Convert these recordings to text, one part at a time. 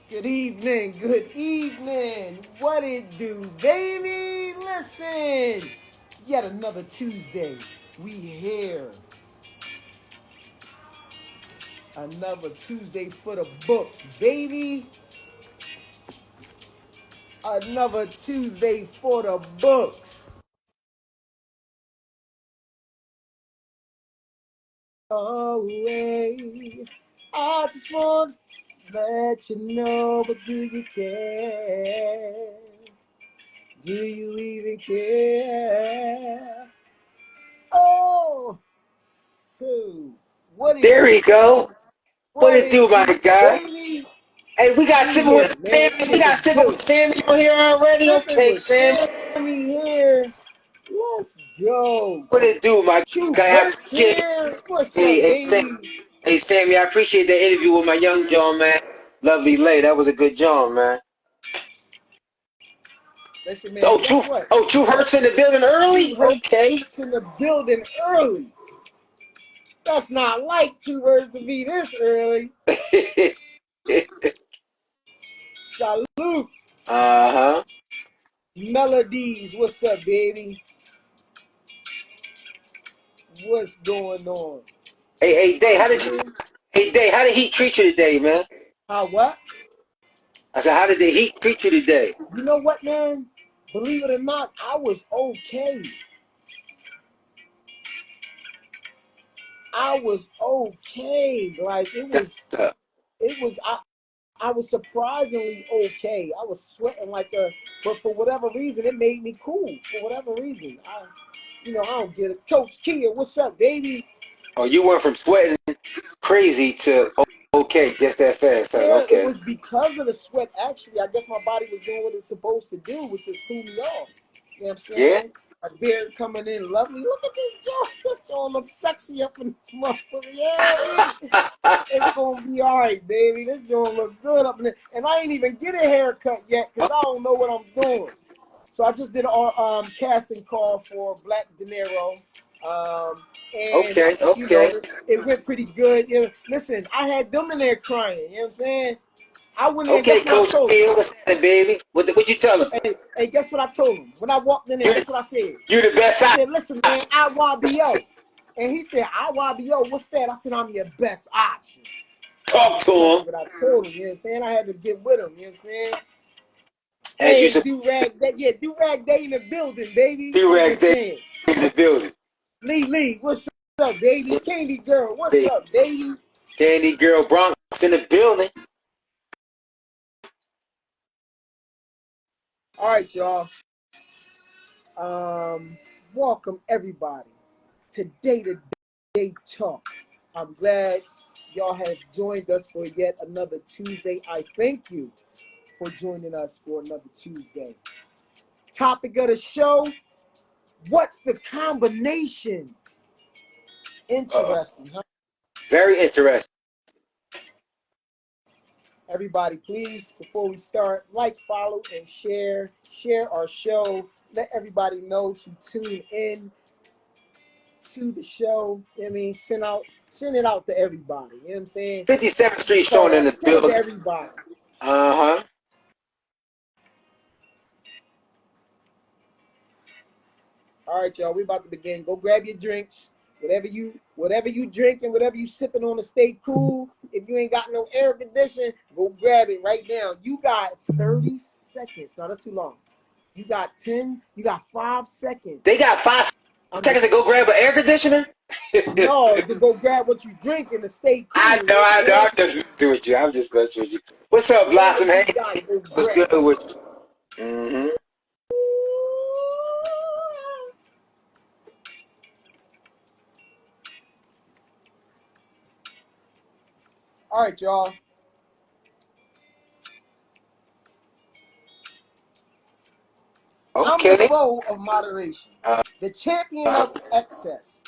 Good evening, good evening. What it do, baby? Listen, yet another Tuesday. We here. Another Tuesday for the books, baby. Another Tuesday for the books. Away. I just want to let you know, but do you care? Do you even care? Oh, so what it There we do, go. What what it do, it my do, guy? baby? Hey, we got We sipping here, with man. Sammy. We We here to got sipping go. with Sammy on here already. Sipping Okay, with Sammy. Sammy here. Let's go. What it do, my True guy? I Hurts appreciate it. here. What's Hey, up, hey, Sam, baby? hey, Sammy. I appreciate the interview with my young John, man. Lovely Lay. That was a good John, man. Listen, Oh, man. Guess Truth. what? Oh, Truth Hurts in the building True early. Okay. Hurts in the building early. That's not like Two Words to be this early. Salute. Uh-huh. Melodies. What's up, baby? What's going on? Hey, Day. How did you? Man. Hey, Day. How did he treat you today, man? How what? I said, how did the Heat treat you today? You know what, man? Believe it or not, I was okay. I was okay. Like it That's was, uh, it was. I was surprisingly okay. I was sweating like a, but for whatever reason, it made me cool. For whatever reason, I don't get it. Coach Kia, what's up, baby? Oh, you went from sweating crazy to okay, just that fast, huh? Yeah, it Okay. was because of the sweat. Actually, I guess my body was doing what it's supposed to do, which is cool me off. You know what I'm Yeah? saying? A beard coming in lovely. Look at this Joe. This Joe looks sexy up in this motherfucker. Yeah, it's gonna be all right, baby. This joint look good up in there. And I ain't even get a haircut yet because I don't know what I'm doing. So I just did a casting call for Black De Niro. Um, and, Okay, okay. it went pretty good. Listen, I had them in there crying. You know what I'm saying? I went in there, Okay, guess what I Coach told them? Hill, what's happening, baby? What you tell him? Hey, guess what I told him? When I walked in there, You guess what I said? you the best I I said, listen, man, IYBO. And he said, IYBO, what's that? I said, I'm your best option. I'm talk just to telling you him what I told him, you know what I'm saying? I had to get with him, you know what I'm saying? as you Hey, should do-rag day, yeah, do-rag day in the building, baby. do I'm rag just day saying. in the building. Lee, what's up, baby? Candy girl, what's The up, baby? Candy Girl Bronx in the building. All right, y'all. Um, welcome everybody to Day to Day Talk. I'm glad y'all have joined us for yet another Tuesday. I thank you for joining us for another Tuesday. Topic of the show: what's the combination? Uh-oh. Interesting, huh? Very interesting. Everybody, please, before we start, like, follow, and share. Share our show. Let everybody know to tune in to the show. I mean, send it out to everybody. You know what I'm saying? 57th Street showing in Call, the send it to building. everybody. Uh-huh. All right, y'all. We about to begin. Go grab your drinks. Whatever you drinking, whatever you sipping on to stay cool. If you ain't got no air conditioning, go grab it right now. You got 30 seconds. No, that's too long. You got 10. You got 5 seconds. They got 5 seconds to Under go grab an air conditioner? no to go grab what you drinking to stay cool. You know what I'm I know. saying? I'm just messing with you. I'm just messing with you. What's up, Whatever Blossom? you Hey, got, go what's grab good it. with you? Mm-hmm. All right, y'all. I'm the Okay. foe of moderation, Uh, the champion uh, of excess.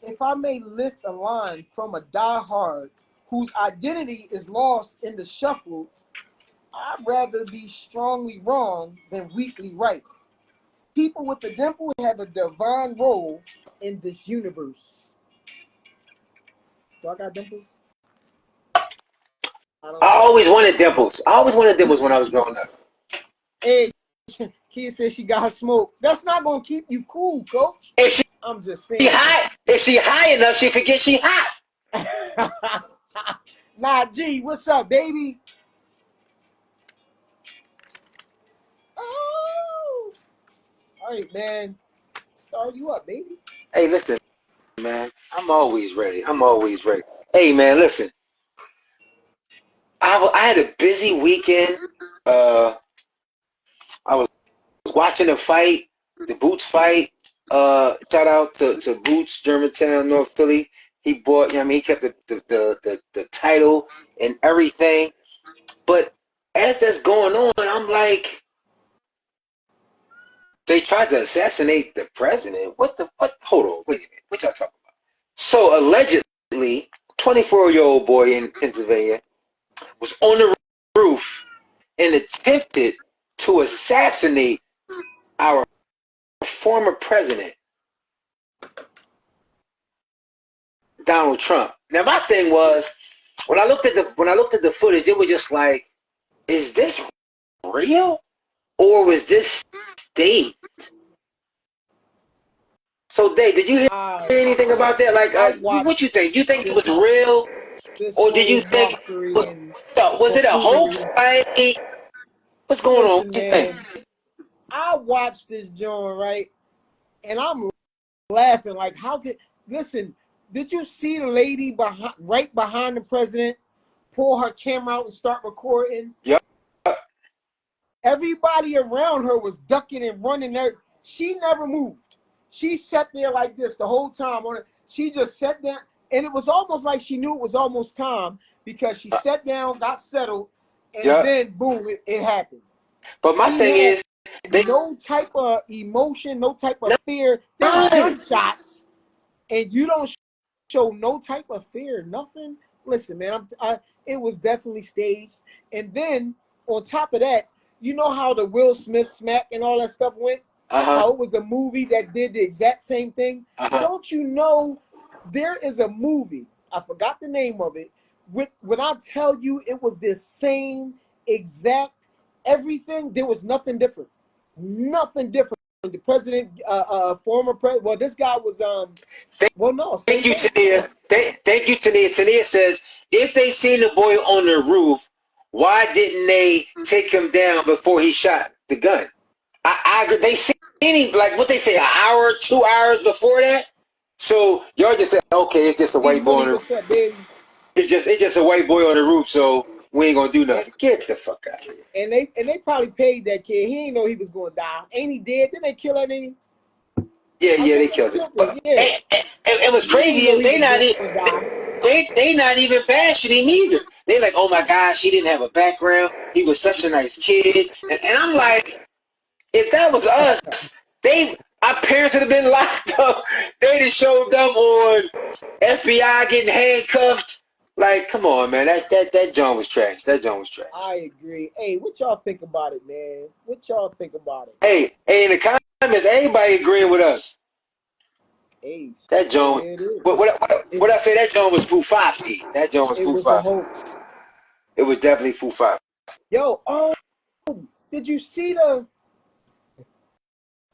If I may lift a line from a diehard whose identity is lost in the shuffle, I'd rather be strongly wrong than weakly right. People with a dimple have a divine role in this universe. Do I got dimples? I don't always wanted dimples. I always wanted dimples when I was growing up. Hey, kid said she got smoke. That's not gonna keep you cool, coach. If she I'm just saying. high, if she high enough, she forget she hot. Nah, G, what's up, baby? Oh, all right, man. Start you up, baby. Hey, listen, man. I'm always ready. I'm always ready. Hey, man, listen. I had a busy weekend. I was watching the fight, the Boots fight. Shout out to Boots, Germantown, North Philly. He bought, I mean, he kept the title and everything. But as that's going on, I'm like, they tried to assassinate the president. What? Hold on, wait a minute. What y'all talking about? So allegedly, 24-year-old boy in Pennsylvania was on the roof and attempted to assassinate our former president, Donald Trump. Now my thing was when I looked at the footage, it was just like, is this real or was this staged? So Dave, did you hear anything about that? Like, I watched what you think? You think it was this real, this or did you whole think mockery and was it a hoax? buffoonery. Like, what's going on? Listen, What you think? man. I watched this joint, right, and I'm laughing. Like, how could listen? Did you see the lady right behind the president pull her camera out and start recording? Yep. Everybody around her was ducking and running there. She never moved. She sat there like this the whole time. She just sat down, and it was almost like she knew it was almost time because she sat down, got settled, and Yep. then boom, it happened. But my She thing had is, they no type of emotion, no type of no, fear. There's gunshots, and you don't show no type of fear, nothing. Listen, man, it was definitely staged. And then on top of that, you know how the Will Smith smack and all that stuff went? How it was a movie that did the exact same thing? Don't you know there is a movie, I forgot the name of it, when I tell you it was the same exact everything, there was nothing different. Nothing different. The president, former president, well, this guy was, well, no, same Thank you, thing. Tania. Thank you, Tania. Tania says, if they seen the boy on the roof, why didn't they take him down before he shot the gun? They seen him, like what they say, an hour, 2 hours before that. So y'all just said, okay, it's just a C white boy Money, on the roof. what's up, baby? It's just a white boy on the roof. So we ain't gonna do nothing. Get the fuck out of here. And they probably paid that kid. He didn't know he was going to die. Ain't he dead? Didn't they kill that nigga? Yeah, I they think they killed him. killed him. But Yeah. and what's He crazy didn't know is he was going to die. they not even bashing him either. They like, oh my gosh, he didn't have a background. He was such a nice kid. And I'm like, if that was us, our parents would have been locked up. They'd have showed up on FBI getting handcuffed. Like, come on, man. That John was trash. That John was trash. I agree. Hey, what y'all think about it, man? What y'all think about it? Hey, in the comments, everybody agreeing with us. Hey, That John, there it is. what I say? That John was Fufafi. That John was It was a Fufafi. hoax. It was definitely Fufafi. Yo, did you see the?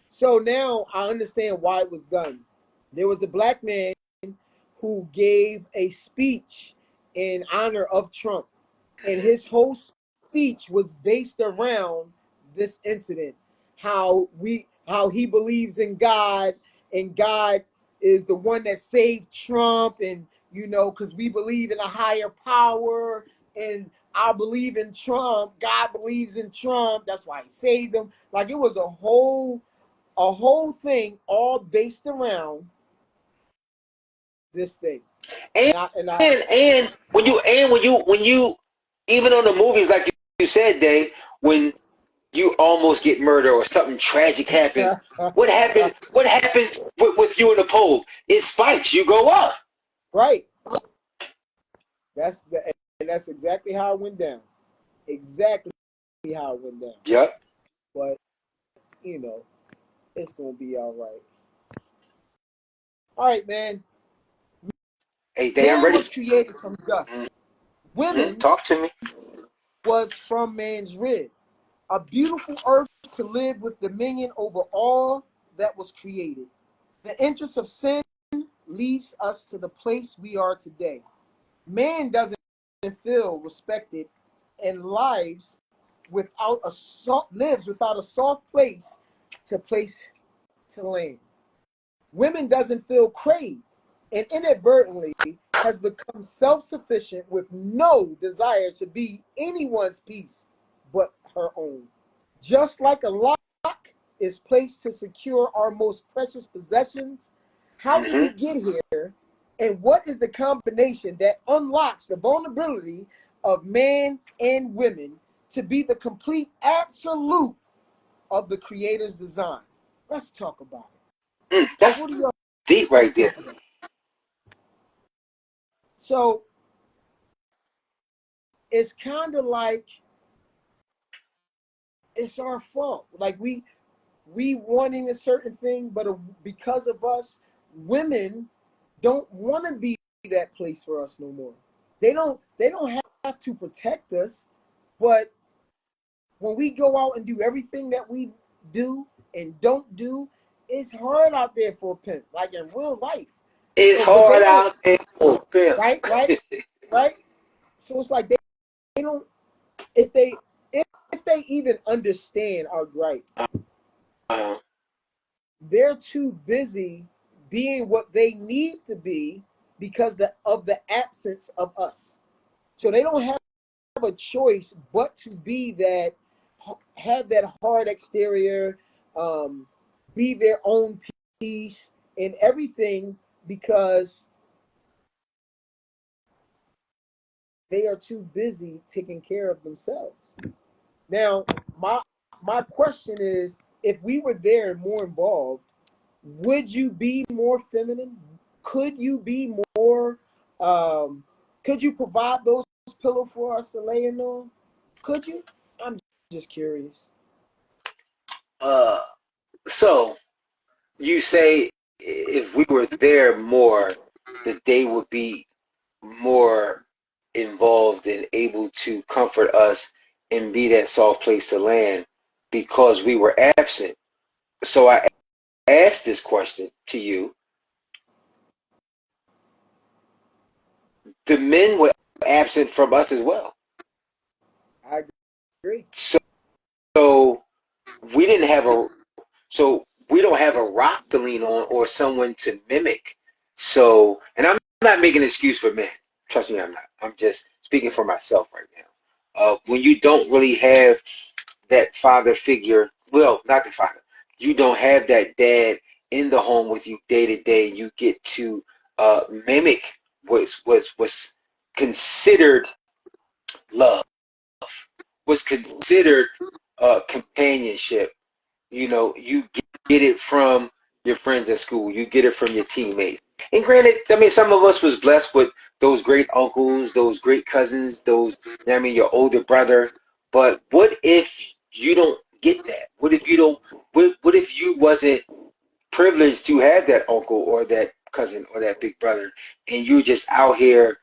So now I understand why it was done. There was a black man who gave a speech in honor of Trump, and his whole speech was based around this incident. How he believes in God, and God is the one that saved Trump, and because we believe in a higher power, and I believe in Trump, God believes in Trump, that's why he saved him. Like, it was a whole thing all based around this thing. And when you even on the movies, like you said, Dave, when you almost get murdered or something tragic happens, what happens? What happens with you in the pole? It's fights. You go up. Right. And that's exactly how it went down. Exactly how it went down. Yep. But it's gonna be all right. All right, man. Hey, Dave, I'm Man ready. was created from dust. Women Talk to me. was from man's rib, a beautiful earth to live with dominion over all that was created. The interest of sin leads us to the place we are today. Man doesn't feel respected and lives without a soft place to land. Women doesn't feel craved and inadvertently has become self-sufficient with no desire to be anyone's piece but her own. Just like a lock is placed to secure our most precious possessions, how did we get here? And what is the combination that unlocks the vulnerability of man and women to be the complete absolute of the creator's design? Let's talk about it. That's What do y'all deep right there. think? So it's kind of like it's our fault. Like we wanting a certain thing, but because of us, women don't want to be that place for us no more. They don't have to protect us, but when we go out and do everything that we do and don't do, it's hard out there for a pimp, like in real life. It's So, but hard they don't, out there for pimp. right. So it's like they don't if they if they even understand our gripe, Uh, they're too busy being what they need to be because of the absence of us. So they don't have a choice but to be that, have that hard exterior, um, be their own piece and everything because they are too busy taking care of themselves. Now, my question is, if we were there and more involved, would you be more feminine? Could you be more? Could you provide those pillows for us to lay in on? Could you? I'm just curious. uh, so you say if we were there more, that they would be more involved and able to comfort us and be that soft place to land because we were absent. So I asked this question to you. The men were absent from us as well. I agree. So, so we didn't have a so we don't have a rock to lean on or someone to mimic. So, and I'm not making an excuse for men. Trust me, I'm not. I'm just speaking for myself right now. When you don't really have that father figure, well, not the father, you don't have that dad in the home with you day to day, and you get to mimic what's considered love, what's considered companionship. You know, you get it from your friends at school. You get it from your teammates. And granted, I mean, some of us was blessed with those great uncles, those great cousins, those, I mean, your older brother. But what if you don't get that? What if you don't? What if you wasn't privileged to have that uncle or that cousin or that big brother, and you're just out here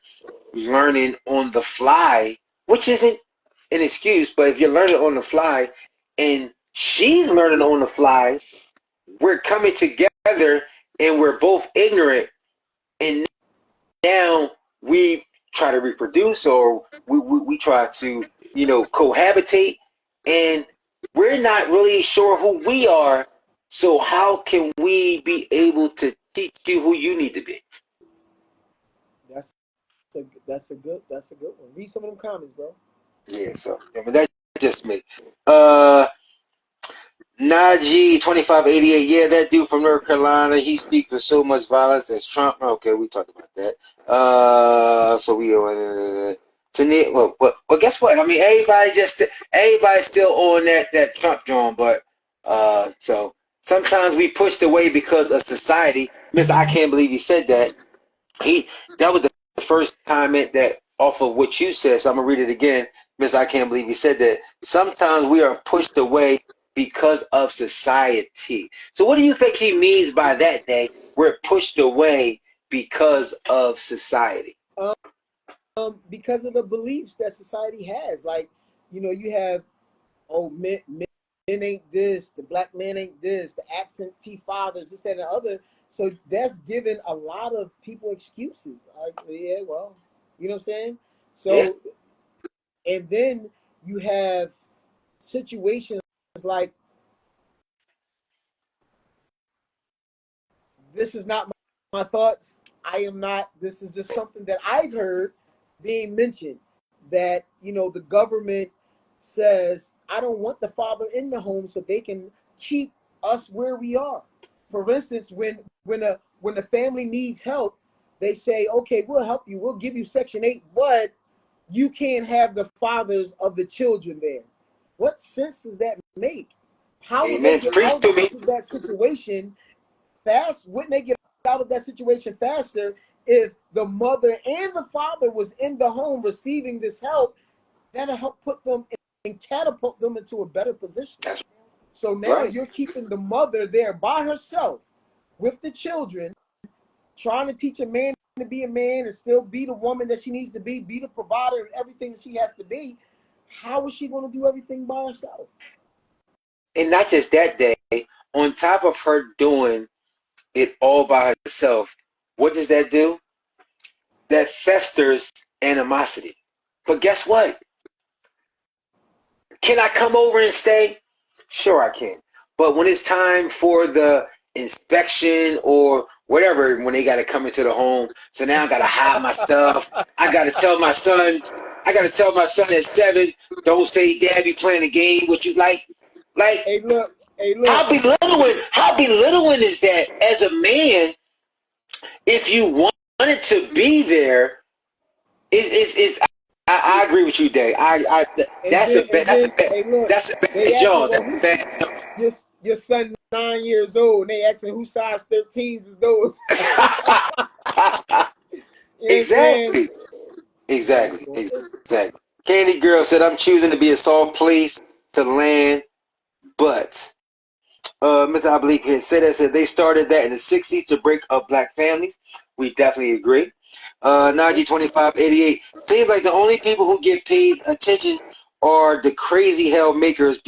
learning on the fly, which isn't an excuse, but if you're learning on the fly and she's learning on the fly, we're coming together and we're both ignorant, and now we try to reproduce or we try to, cohabitate, and we're not really sure who we are. So how can we be able to teach you who you need to be? That's a good one. Read some of them comments, bro. Yeah, so I mean, that's just me. Najee 2588, yeah, that dude from North Carolina, he speaks with so much violence as Trump. Okay, we talked about that. So we well, guess what? I mean, everybody's still on that Trump drum, but so sometimes we pushed away because of society. Mister, I can't believe he said that. That was the first comment that off of what you said, so I'm gonna read it again. Miss, I can't believe he said that. Sometimes we are pushed away because of society. So what do you think he means by that, Day? We're pushed away because of society. Because of the beliefs that society has. Like you have, oh, men ain't this, the black man ain't this, the absentee fathers, this and the other. So that's giving a lot of people excuses. Like, yeah, well, you know what I'm saying? Yeah. So, and then you have situations like, this is not my thoughts. I am not, this is just something that I've heard being mentioned, that, the government says, I don't want the father in the home so they can keep us where we are. For instance, when the family needs help, they say, okay, we'll help you. We'll give you Section 8, but you can't have the fathers of the children there. What sense does that make? How would they Amen. get Preach out to me. of that situation fast? Wouldn't they get out of that situation faster if the mother and the father was in the home receiving this help? That'll help put them and catapult them into a better position. That's So now right. you're keeping the mother there by herself with the children, trying to teach a man to be a man and still be the woman that she needs to be the provider and everything she has to be. How is she going to do everything by herself? And not just that, day, on top of her doing it all by herself, what does that do? That festers animosity. But guess what? Can I come over and stay? Sure, I can. But when it's time for the inspection or whatever, when they got to come into the home, so now I got to hide my stuff. I got to tell my son. I got to tell my son at 7, don't say, Dad, be playing a game. What you like? Like, Hey, look. how belittling is that as a man? If you wanted to be there, is I agree with you, Dave. And then, hey, look, That's a they bad asking, John. well, That's a who's bad John. your son 9 years old? And they asking who size 13s is those? You know what I'm saying? Exactly. Yeah, Exactly. so Exactly. Candy Girl said, I'm choosing to be a soft place to land, but Ms. Oblique had said they started that in the 60s to break up black families. We definitely agree. Najee 2588 seems like the only people who get paid attention are the crazy hell makers.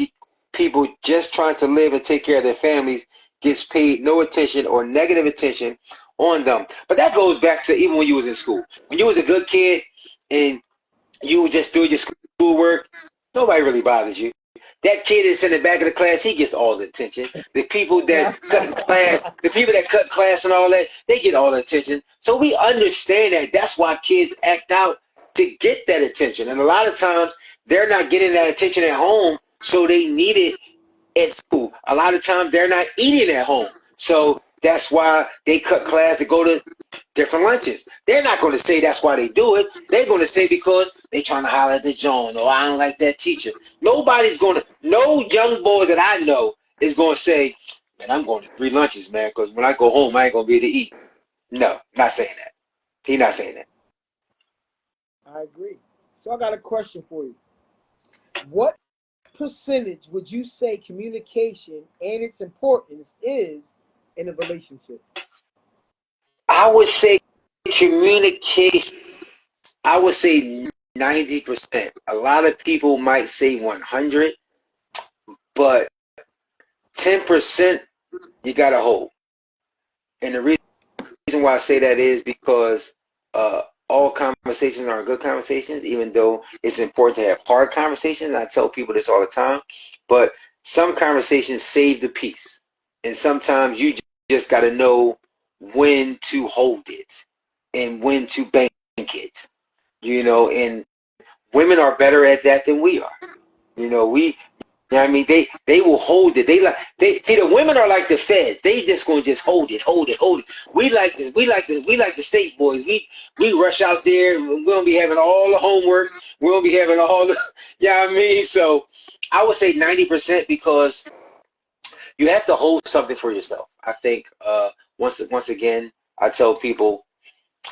People just trying to live and take care of their families gets paid no attention or negative attention on them. But that goes back to even when you was in school. When you was a good kid and you would just do your schoolwork, nobody really bothers you. That kid that's in the back of the class, he gets all the attention. The people that cut class and all that, they get all the attention. So we understand that. That's why kids act out to get that attention. And a lot of times they're not getting that attention at home, so they need it at school. A lot of times they're not eating at home. So that's why they cut class to go to different lunches. They're not going to say that's why they do it. They're going to say because they trying to holler at the John or I don't like that teacher. No young boy that I know is going to say, man, I'm going to 3 lunches, man, because when I go home, I ain't going to be able to eat. No, not saying that. He not saying that. I agree. So I got a question for you. What percentage would you say communication and its importance is in a relationship? I would say communication. I would say 90%. A lot of people might say 100, but 10% you got to hold. And the reason why I say that is because all conversations are good conversations, even though it's important to have hard conversations. I tell people this all the time, but some conversations save the peace. And sometimes you just got to know when to hold it and when to bank it, and women are better at that than we are. I mean, they will hold it. They see the women are like the feds. They just gonna just hold it, hold it, hold it. We like the state boys. We rush out there. We're gonna be having all the homework. We're gonna be having all the, I mean. So I would say 90% because you have to hold something for yourself. I think once again, I tell people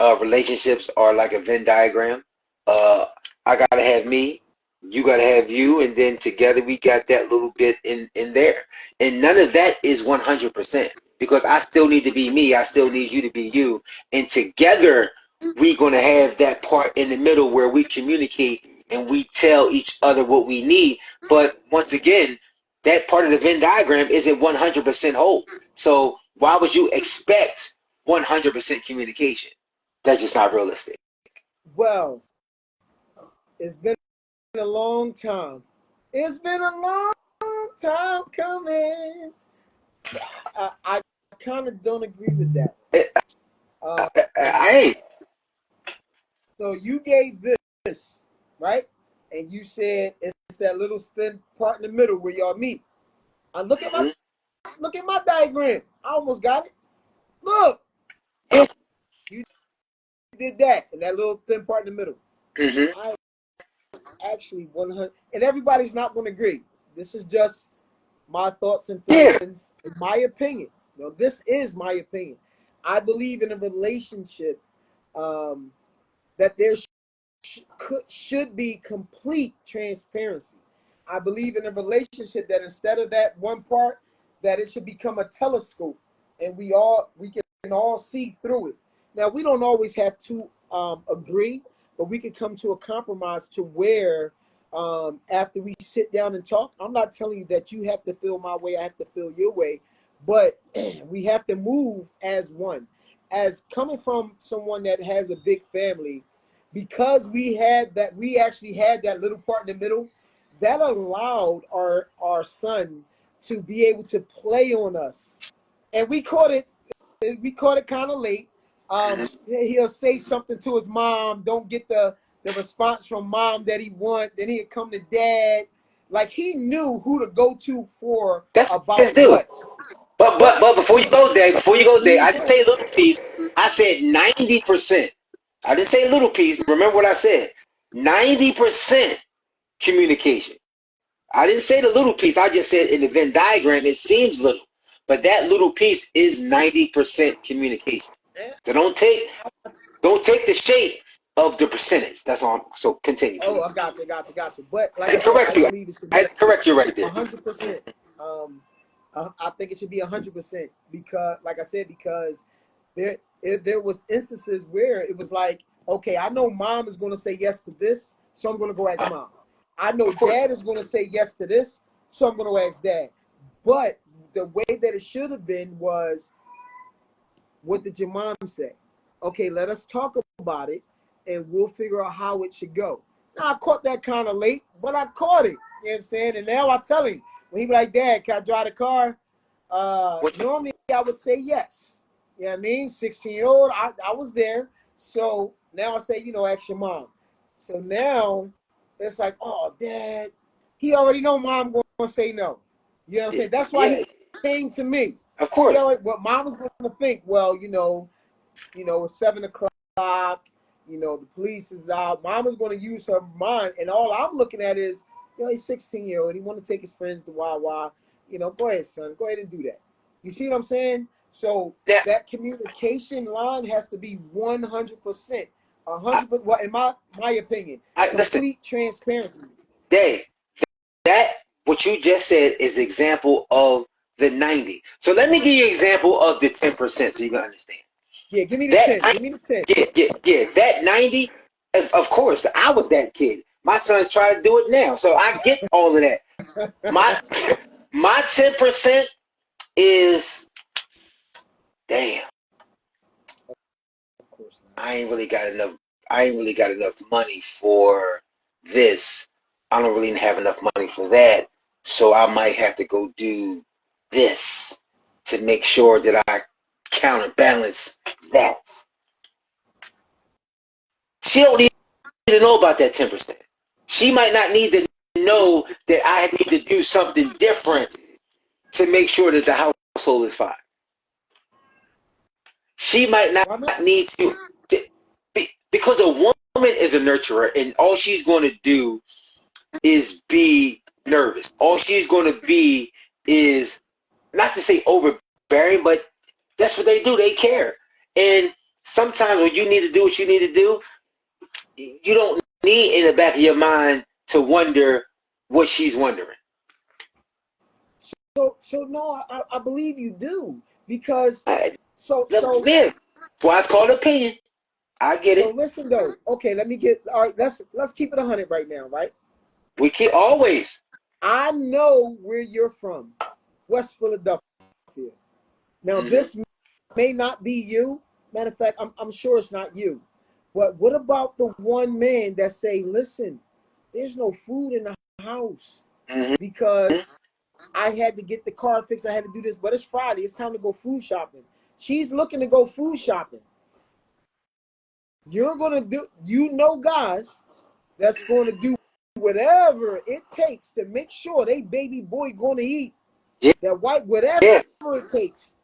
relationships are like a Venn diagram. Uh, I gotta have me, you gotta have you, and then together we got that little bit in there. And none of that is 100% because I still need to be me. I still need you to be you, and together we gonna have that part in the middle where we communicate and we tell each other what we need. But once again, that part of the Venn diagram isn't 100% whole. So why would you expect 100% communication? That's just not realistic. Well, it's been a long time. It's been a long time coming. I kind of don't agree with that. Uh, I so you gave this, right? And you said it's that little thin part in the middle where y'all meet. I look at my diagram. I almost got it. Look, you did that in that little thin part in the middle. mm-hmm. I actually 100, and everybody's not going to agree. This is just my thoughts and Yeah. feelings, in my opinion. You know, this is my opinion. I believe in a relationship that there should be complete transparency. I believe in a relationship that instead of that one part, that it should become a telescope, and we can all see through it. Now we don't always have to agree, but we can come to a compromise to where after we sit down and talk, I'm not telling you that you have to feel my way, I have to feel your way, but we have to move as one. As coming from someone that has a big family, because we actually had that little part in the middle, that allowed our son to be able to play on us, and we caught it kind of late. He'll say something to his mom, don't get the response from mom that he want, then he'd come to dad, like he knew who to go to for That's his about due. what. But before you go there, I Mhm, didn't go ahead. say a little piece. I said 90%. I didn't say a little piece. Remember what I said? 90% communication. I didn't say the little piece. I just said in the Venn diagram it seems little, but that little piece is 90% communication. So don't take the shape of the percentage. That's all. So continue, Oh, please. I got you. But I like I had to said, I correct you. believe it should I be had to correct you right there. 100%. I think it should be 100% because, like I said, because there was instances where it was like, okay, I know mom is going to say yes to this, so I'm going to go ask mom. I know Of course. dad is going to say yes to this, so I'm going to ask dad. But the way that it should have been was, what did your mom say? Okay, let us talk about it and we'll figure out how it should go. Now, I caught that kind of late, but I caught it. You know what I'm saying? And now I tell him, when he be like, Dad, can I drive the car? Normally I would say yes. You know what I mean? 16-year-old, I was there. So now I say, ask your mom. So now it's like, oh, Dad, he already know mom going to say no. You know what I'm saying? That's why Yeah, he came to me. of He course. already, what mom was going to think, well, it's 7 o'clock, the police is out. Mama's going to use her mind. And all I'm looking at is, he's 16-year-old. He want to take his friends to Wawa. Go ahead, son. Go ahead and do that. You see what I'm saying? So Now, that communication line has to be 100%. 100%. Well, in my opinion, listen, complete transparency. Dave, that what you just said is example of the 90. So let me give you an example of the 10% so you can understand. Yeah, give me the That 10. Give me the 10. yeah. That 90, of course, I was that kid. My son's trying to do it now, so I get all of that. My my 10% is damn. Of course not. I ain't really got enough. I ain't really got enough money for this. I don't really have enough money for that, so I might have to go do this to make sure that I counterbalance that. She don't need to know about that 10%. She might not need to know that I need to do something different to make sure that the household is fine. She might not Why not? need to because a woman is a nurturer, and all she's going to do is be nervous. All she's going to be is not to say overbearing, but that's what they do. They care. And sometimes when you need to do what you need to do, you don't need in the back of your mind to wonder what she's wondering. So no, I believe you do because I, so yeah, that's why it's called opinion. I get So it. listen though. Okay, all right, let's keep it 100 right now, right? We keep always. I know where you're from, West Philadelphia. Now this may not be you. Matter of fact, I'm sure it's not you. But what about the one man that say, listen, there's no food in the house because I had to get the car fixed. I had to do this, but it's Friday. It's time to go food shopping. She's looking to go food shopping. You're going to do, guys that's going to do whatever it takes to make sure they baby boy going to eat. Yeah. That white, whatever Yeah. it takes.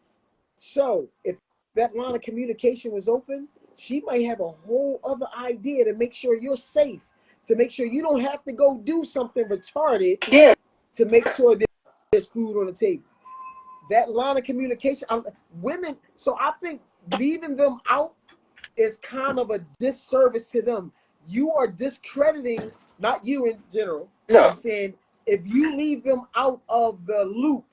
So if that line of communication was open, she might have a whole other idea to make sure you're safe, to make sure you don't have to go do something retarded to make sure there's food on the table. That line of communication, women, so I think leaving them out is kind of a disservice to them. You are discrediting, not you in general. No. I'm saying if you leave them out of the loop,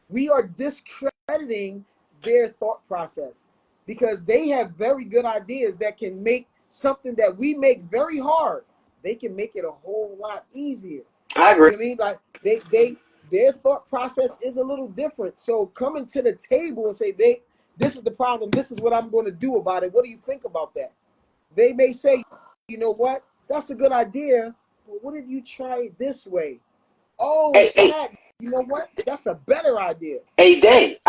we are discrediting their thought process because they have very good ideas that can make something that we make very hard. They can make it a whole lot easier. I agree. You know what I mean? Like their thought process is a little different. So coming to the table and say, this is the problem, this is what I'm going to do about it. What do you think about that? They may say, you know what? That's a good idea. But what if you try it this way? Oh, snap. You know what? That's a better idea. Hey, Dave,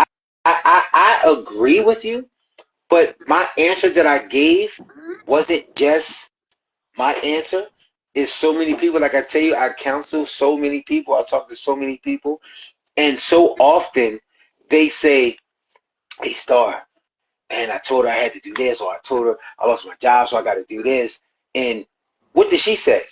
I agree with you, but my answer that I gave wasn't just my answer. It's so many people, like I tell you, I counsel so many people, I talk to so many people, and so often they say, hey, Star, man, I told her I had to do this, or I told her I lost my job, so I got to do this. And what did she say?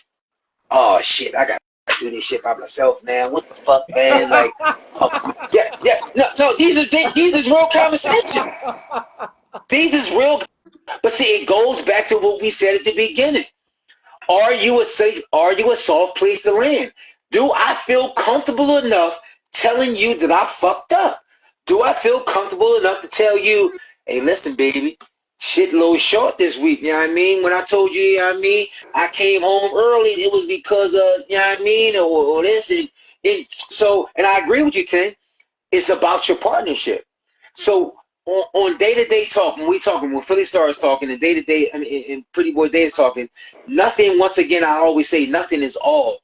Oh, shit, I got to do this shit by myself now. What the fuck, man? Like, oh, yeah. No, these is real conversation. These is real. But see, it goes back to what we said at the beginning. Are you a soft place to land? Do I feel comfortable enough telling you that I fucked up? Do I feel comfortable enough to tell you, hey, listen, baby, shit a little short this week, you know what I mean? When I told you, you know what I mean, I came home early, it was because of, you know what I mean, or this. And I agree with you, Tim. It's about your partnership. So on day-to-day talk, when Philly Star is talking, and day-to-day, and Pretty Boy Day is talking, nothing, once again, I always say nothing is all.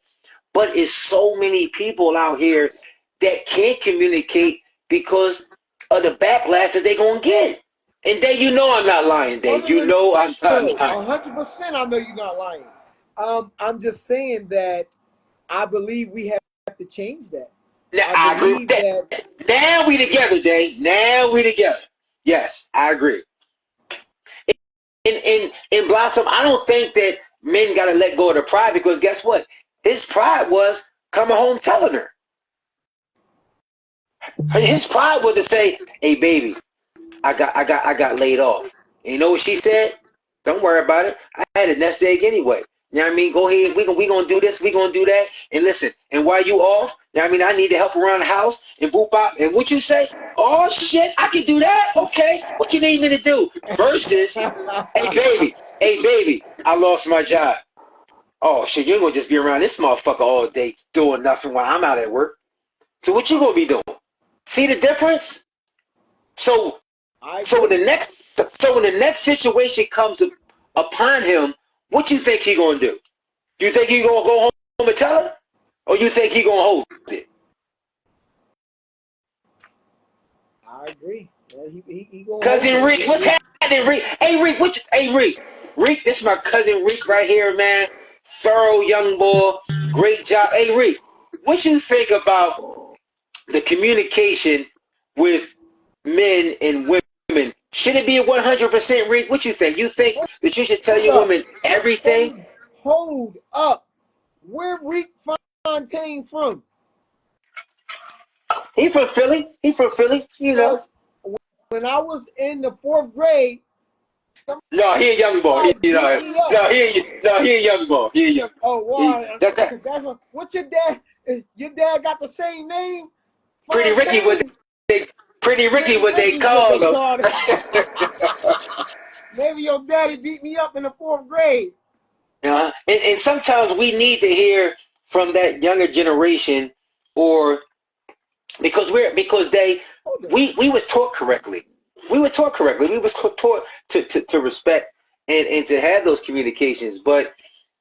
But it's so many people out here that can't communicate because of the backlash that they're going to get. And Dave, you know I'm not lying, Dave. You know I'm not lying. 100% I know you're not lying. I'm just saying that I believe we have to change that. Now, I agree with that. Now we together, Dave. Now we together. Yes, I agree. In Blossom, I don't think that men got to let go of their pride because guess what? His pride was coming home telling her. His pride was to say, "Hey, baby, I got laid off." And you know what she said? Don't worry about it. I had a nest egg anyway. You know what I mean? Go ahead. We gonna do this. We gonna do that. And listen. And while you off, you know what I mean? I need to help around the house and boop out. And what you say? Oh shit, I can do that. Okay. What you need me to do? Versus, hey baby, I lost my job. Oh shit, you ain't gonna just be around this motherfucker all day doing nothing while I'm out at work. So what you gonna be doing? See the difference? So when the next situation comes upon him, what you think he gonna do? You think he gonna go home and tell her, or you think he gonna hold it? I agree. Yeah, he gonna Cousin Reek, what's happening, Reek? Hey Reek, Reek, this is my cousin Reek right here, man. Thorough young boy, great job. Hey Reek, what you think about the communication with men and women? Should it be 100%, Reek? What you think? You think that you should tell your women everything? Hold up. Where Reek Fontaine from? He from Philly. You know. When I was in the 4th grade. No, he a young boy. He a young boy. He a young boy. Oh, wow. What's your dad? Your dad got the same name? Pretty Ricky, what they call him. Maybe your daddy beat me up in the 4th grade. And sometimes we need to hear from that younger generation, or because we was taught correctly. We were taught correctly. We was taught to respect and to have those communications. But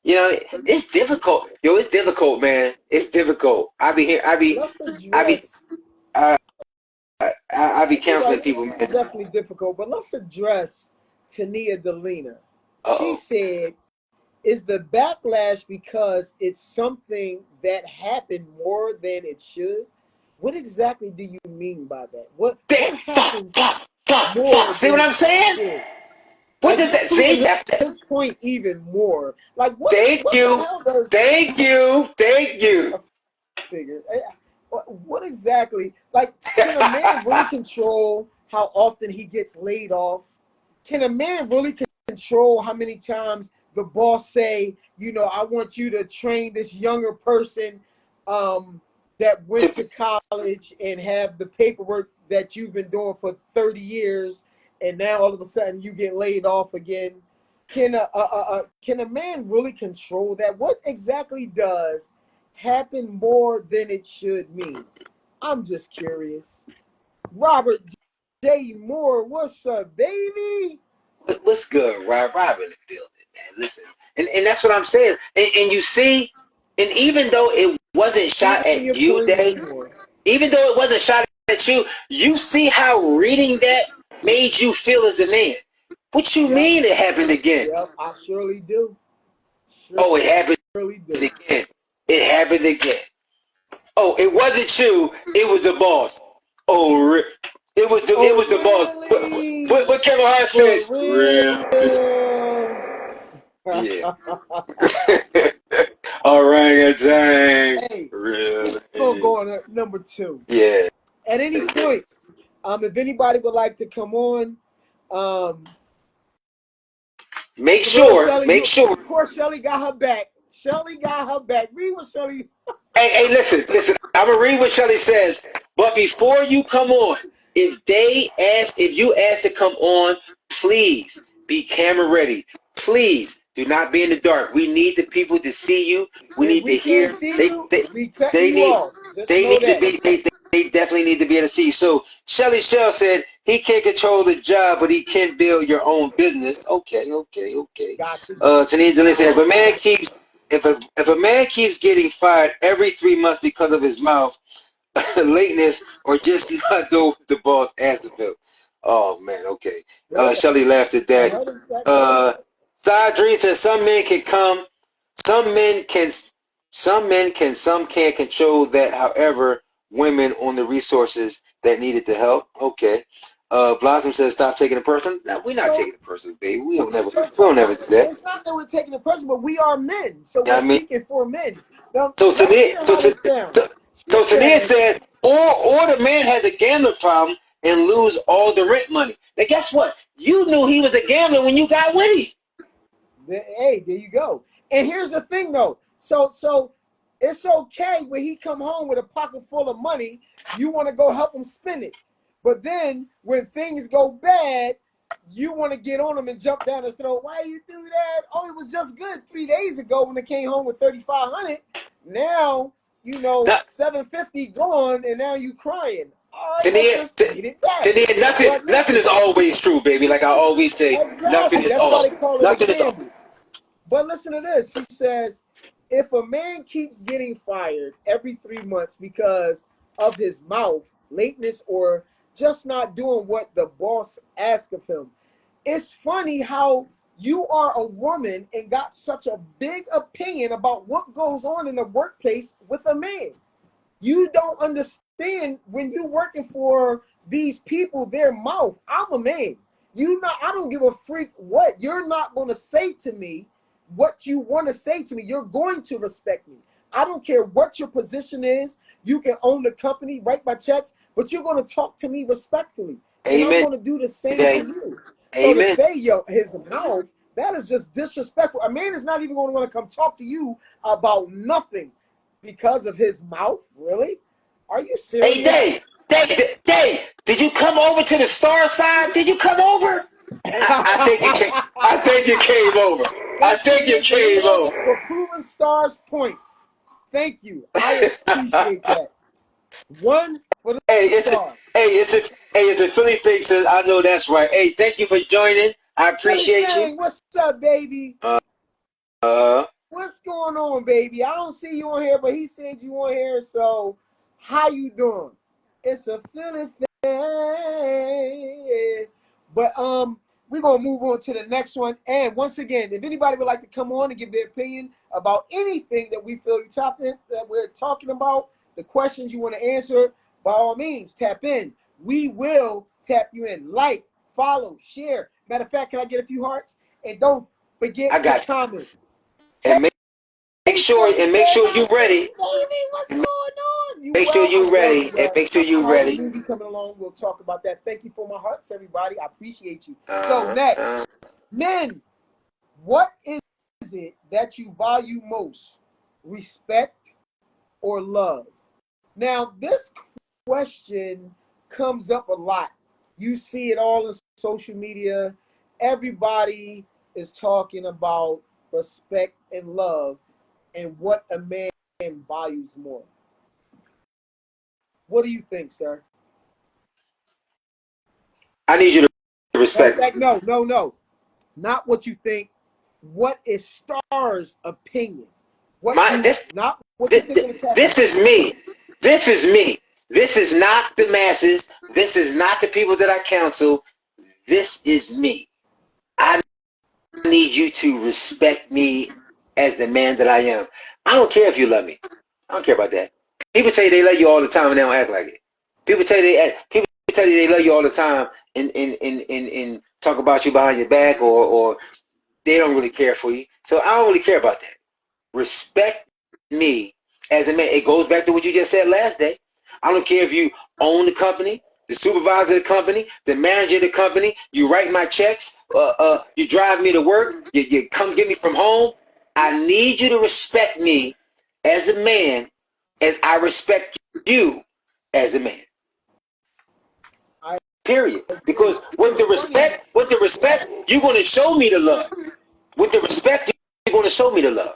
it's difficult. Yo, it's difficult, man. It's difficult. Let's I be address. I, I be You're counseling right. people, It's man. definitely difficult, but let's address Tania Delina. She Uh-oh. said, "Is the backlash because it's something that happened more than it should?" What exactly do you mean by that? What Damn, happens fuck. more See than what it I'm saying? should? What Like does you're that say? proving his point even more. Like Thank what the you. hell does Thank you. Thank you. a figure? What exactly? Like, can a man really control how often he gets laid off? Can a man really control how many times the boss say, I want you to train this younger person that went To to college and have the paperwork that you've been doing for 30 years, and now all of a sudden you get laid off again? Can a man really control that? What exactly does happen more than it should means? I'm just curious. Robert J. Moore, what's up, baby? what's good, Rob in the building, man. Listen, and that's what I'm saying. And you see, and even though it wasn't Speak shot to at your you, point Day, more. even though it wasn't shot at you, you see how reading that made you feel as a man. What you Yep, mean it happened again? yep, I surely do. Oh, it happened Surely do. again. It happened again. Oh, it wasn't you. It was the boss. Oh, it Oh, was the boss. really? What Kevin Hart said? For real? Really? Yeah. Orangutan. Hey, we're gonna Really? go on to number 2. Yeah. At any Yeah. point, if anybody would like to come on, um, Make for real, sure. Shelly, Make sure. of course, Shelly got her back. Shelly got her back. Read what Shelly. Hey, listen. I'm gonna read what Shelly says. But before you come on, if you ask to come on, please be camera ready. Please do not be in the dark. We need the people to see you. We If need to we can't hear. see They you, they we cutting they you need off. Just they know need to that. be they definitely need to be able to see you. So Shelly Shell said he can't control the job, but he can build your own business. Okay. Gotcha. Tanisha Lee said Gotcha. if a man keeps getting fired every 3 months because of his mouth lateness or just not do the boss asked of him. Oh man, okay. Really? Shelly laughed at I that. heard of that too. Uh Sadri says some men can some can't control that, however, women on the resources that needed the help. Okay. Blossom says stop taking it personal. Now we're not So, taking it personal, baby. We so don't never do that. it's not that we're taking the person, but we are men, so You know we're what I mean? speaking for men. Now, So let's Tania, hear how this sounds. She Tania said, said, or the man has a gambling problem and lose all the rent money. Now guess what? You knew he was a gambler when you got with him. "Hey, there you go." And here's the thing, though. So it's okay when he come home with a pocket full of money. You want to go help him spend it, but then when things go bad, you want to get on him and jump down his throat. Why you do that? Oh, it was just good 3 days ago when they came home with 3,500. Now Now, 750 gone, and now you crying. All right, let's Tania, just get it back. Tania, But nothing listen, is always true, baby. Like I always say, nothing exactly. is That's why all. they call it a Nothing is all. gamble. But listen to this. She says, if a man keeps getting fired every 3 months because of his mouth, lateness, or just not doing what the boss asks of him, it's funny how you are a woman and got such a big opinion about what goes on in the workplace with a man. You don't understand when you're working for these people, their mouth. I'm a man. I don't give a freak what. You're not going to say to me what you want to say to me. You're going to respect me. I don't care what your position is. You can own the company, write my checks, but you're going to talk to me respectfully. And I'm Amen. going to do the same to Today. you. So to Amen. say, his mouth, that is just disrespectful. A man is not even going to want to come talk to you about nothing because of his mouth. Really? Are you Hey, serious? Dave, did you come over to the star side? Did you come over? I think you came. I think you came over. I That's think you came over. for proving Star's point. Thank you. I appreciate that. One for the Hey, star. it's a Philly thing. Says I know that's right. Hey, thank you for joining. I Philly appreciate you. Fang, what's up, baby? Uh, What's going on, baby? I don't see you on here, but he said you on here. So, how you doing? It's a Philly thing. But we're gonna move on to the next one. And once again, if anybody would like to come on and give their opinion about anything that we feel that we're talking about, the questions you want to answer, by all means, tap in. We will tap you in. Like, follow, share. Matter of fact, can I get a few hearts? And don't I forget to got you. comment. And make Hey, sure Philly and make Fang, sure I you see ready. you, baby. What's And going on? You make sure well? you I'm well ready. as And well. make sure you How's the ready. movie coming along? We'll talk about that. Thank you for my hearts, everybody. I appreciate you. So Uh, next, uh, men, what is it that you value most? Respect or love? Now, this question comes up a lot. You see it all in social media. Everybody is talking about respect and love and what a man values more. What do you think, sir? I need you to Matter of respect me. fact, no. Not what you think. What is Star's opinion? What My you not what you this, think on the tap in. this is me. This is me. This is not the masses. This is not the people that I counsel. This is me. I need you to respect me as the man that I am. I don't care if you love me. I don't care about that. People tell you they love you all the time and they don't act like it. People tell you they love you all the time and talk about you behind your back or they don't really care for you. So I don't really care about that. Respect me as a man. It goes back to what you just said last day. I don't care if you own the company, the supervisor of the company, the manager of the company. You write my checks. You drive me to work. You come get me from home. I need you to respect me as a man, as I respect you as a man. I Period. agree. Because It's funny. with the respect, you're going to show me the love. With the respect, you're going to show me the love.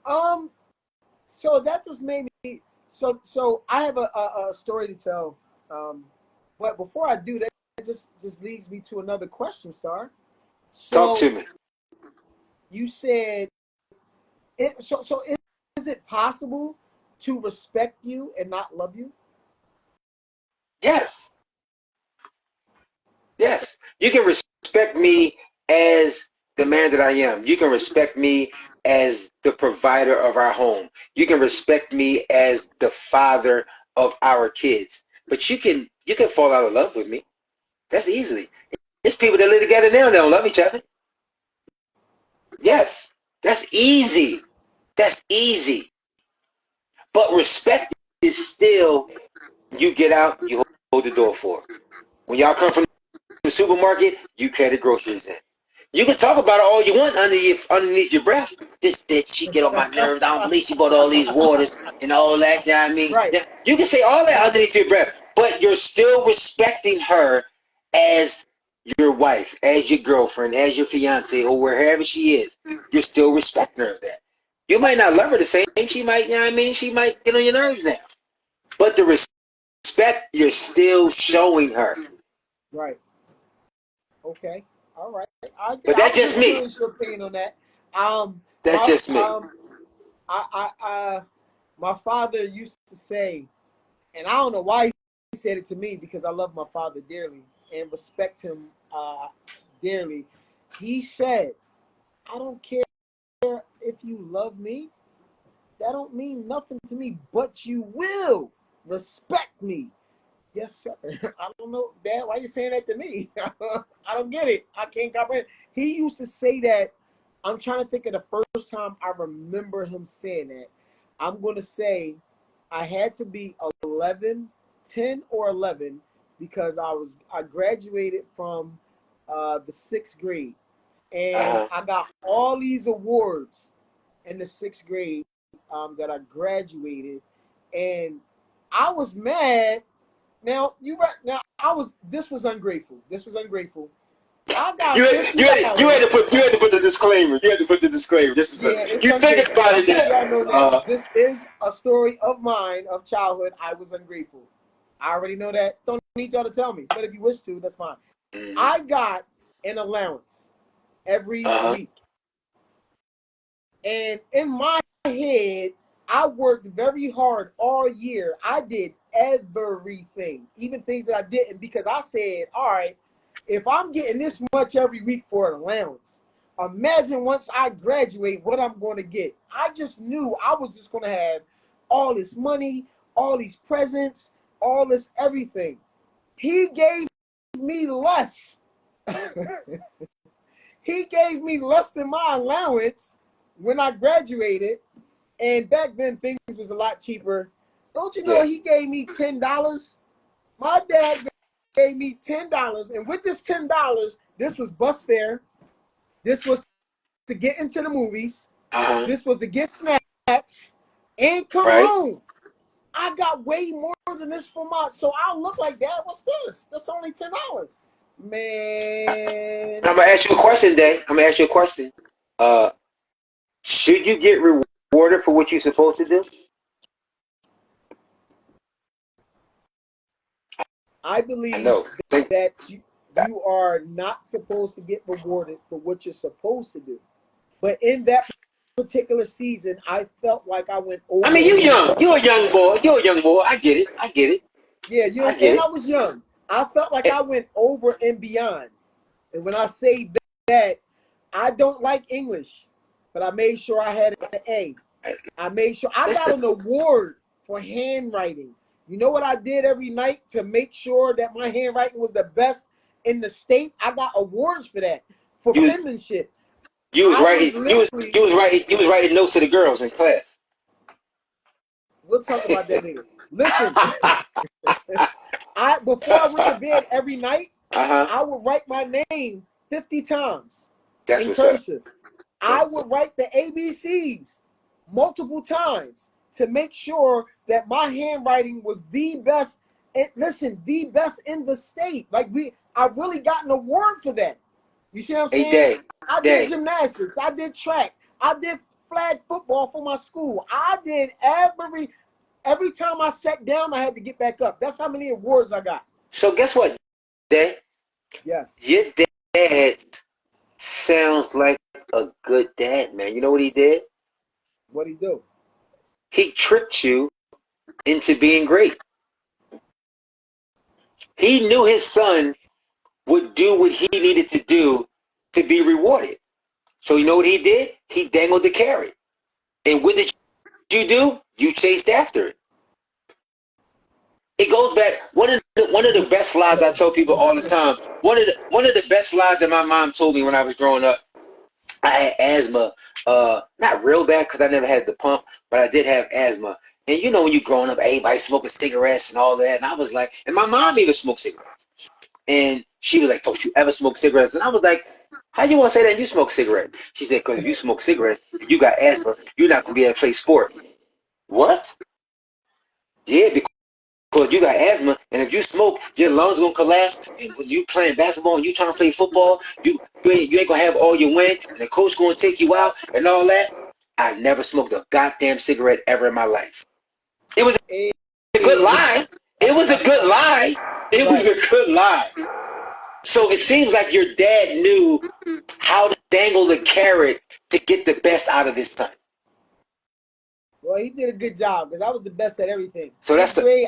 Um, so that just made me so I have a story to tell. But before I do that, just leads me to another question, Star. Talk So to me. you said is it possible to respect you and not love you? Yes. Yes, you can respect me as the man that I am. You can respect me as the provider of our home. You can respect me as the father of our kids. But you can fall out of love with me. That's easily. It's people that live together now that don't love each other. Yes, that's easy. That's easy. But respect is still you get out, you hold the door for her. When y'all come from the supermarket, you carry the groceries in. You can talk about it all you want underneath your breath. This bitch, she get on my nerves. I don't believe she bought all these waters and all that. You know what I mean? Right. Yeah, you can say all that underneath your breath, but you're still respecting her as your wife, as your girlfriend, as your fiance, or wherever she is. You're still respecting her as that. You might not love her the same. She might, you know what I mean? She might get on your nerves now. But the respect, you're still showing her. Right. Okay. All right. But I that's was just just me. curious your opinion on that. Um, That's my just me. my father used to say, and I don't know why he said it to me because I love my father dearly and respect him dearly. He said, "I don't care if you love me. That don't mean nothing to me, but you will respect me." Yes, sir. I don't know, Dad. Why are you saying that to me? I don't get it. I can't comprehend. He used to say that. I'm trying to think of the first time I remember him saying that. I'm going to say I had to be 11, 10 or 11 because I graduated from the sixth grade, and Uh-huh. I got all these awards in the sixth grade that I graduated, and I was mad now you right now This was ungrateful. This was ungrateful. I got You had, you had, you had $50. to put you had to put the disclaimer. You had to put the disclaimer. This is Yeah, it's you think ungrateful. about I it let now. y'all know that this is a story of mine of childhood. I was ungrateful. I already know that. Don't need y'all to tell me. But if you wish to, that's fine. I got an allowance every Uh-huh. week. And in my head, I worked very hard all year. I did everything, even things that I didn't, because I said, all right, if I'm getting this much every week for an allowance, imagine once I graduate what I'm going to get. I just knew I was just going to have all this money, all these presents, all this everything. He gave me less. He gave me less than my allowance when I graduated, and back then things was a lot cheaper. Don't you know Yeah. he gave me $10? My dad gave me $10, and with this $10, this was bus fare. This was to get into the movies. Uh-huh. This was to get snacks and come Right. home. I got way more than this for my. So I look like, Dad, what's this? That's only $10. Man, I'm gonna ask you a question, Day. I'm gonna ask you a question. Uh, should you get rewarded for what you're supposed to do? I I believe know. Think that you are not supposed to get rewarded for what you're supposed to do. But in that particular season, I felt like I went I over mean, you and young. beyond. You're a young boy. You're a young boy. I get it. I get it. Yeah, you I know, get and I it. was young. I felt like Eh, I went over and beyond. And when I say that, I don't like English, but I made sure I had an A. eh, I made sure I got Listen, an award for handwriting. You know what I did every night to make sure that my handwriting was the best in the state? I got awards for that, for you penmanship. you was I was writing. literally, You was writing notes to the girls in class. we'll talk about that later. Listen, I before I went to bed every night, Uh-huh. I would write my name 50 times That's in what's up. cursive. I would write the ABCs multiple times to make sure that my handwriting was the best. And listen, the best in the state. I really got an award for that. You see what I'm Hey, saying? Day. I did Day. gymnastics. I did track. I did flag football for my school. I did every time I sat down, I had to get back up. That's how many awards I got. So guess what, Day? Yes. Your dad sounds like a good dad, man. You know what he did? What'd he do? He tricked you into being great. He knew his son would do what he needed to do to be rewarded. So you know what he did? He dangled the carrot. And what did you do? You chased after it. It goes back one of the best lies I tell people all the time. One of the best lies that my mom told me when I was growing up. I had asthma, not real bad because I never had the pump, but I did have asthma. And you know when you're growing up, everybody smoking cigarettes and all that. And I was like, and my mom even smoked cigarettes. And she was like, don't you ever smoke cigarettes? And I was like, how you want to say that you smoke cigarettes? She said, because if you smoke cigarettes and you got asthma, you're not going to be able to play sport. What? Yeah, because you got asthma, and if you smoke, your lungs gonna collapse. And when you playing basketball and you trying to play football, you ain't gonna have all your win, and the coach gonna take you out and all that. I never smoked a goddamn cigarette ever in my life. It was Hey, a good lie. It was a good lie. It was right. a good lie. So it seems like your dad knew how to dangle the carrot to get the best out of his son. Well, he did a good job because I was the best at everything. So that's Sixth the grade,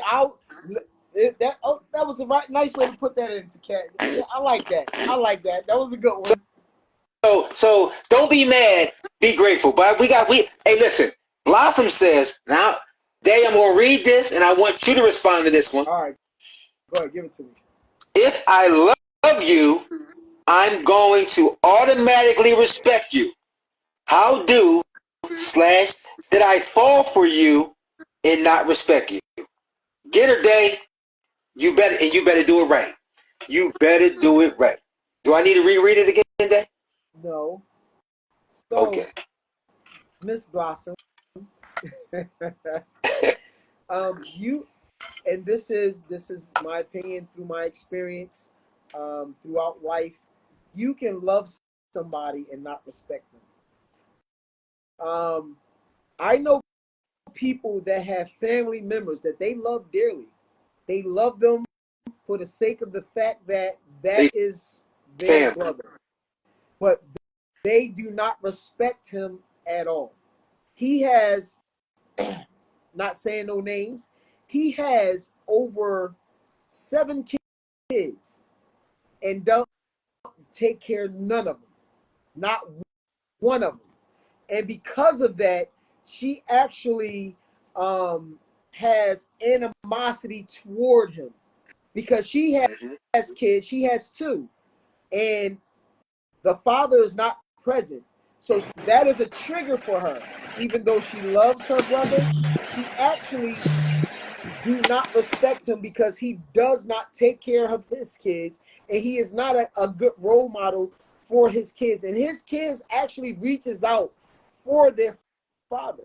that was a nice way to put that into cat. I like that. I like that. That was a good one. so don't be mad, be grateful. But we hey listen, Blossom says now Day, I'm gonna read this and I want you to respond to this one. All right, go ahead, give it to me. If I love you, I'm going to automatically respect you. How do slash did I fall for you and not respect you? Get her, Day. You better do it right. You better do it right. Do I need to reread it again, Day? No. So, Okay. Miss Blossom, you and this is my opinion through my experience throughout life. You can love somebody and not respect them. I know people that have family members that they love dearly. They love them for the sake of the fact that that They is their fam. brother, but they do not respect him at all. He has, not saying no names, he has over 7 kids and don't take care of none of them, not one of them. And because of that, she actually has animosity toward him because she Mm-hmm. has kids. She has two, and the father is not present. So that is a trigger for her. Even though she loves her brother, she actually do not respect him because he does not take care of his kids, and he is not a good role model for his kids. And his kids actually reaches out for their father,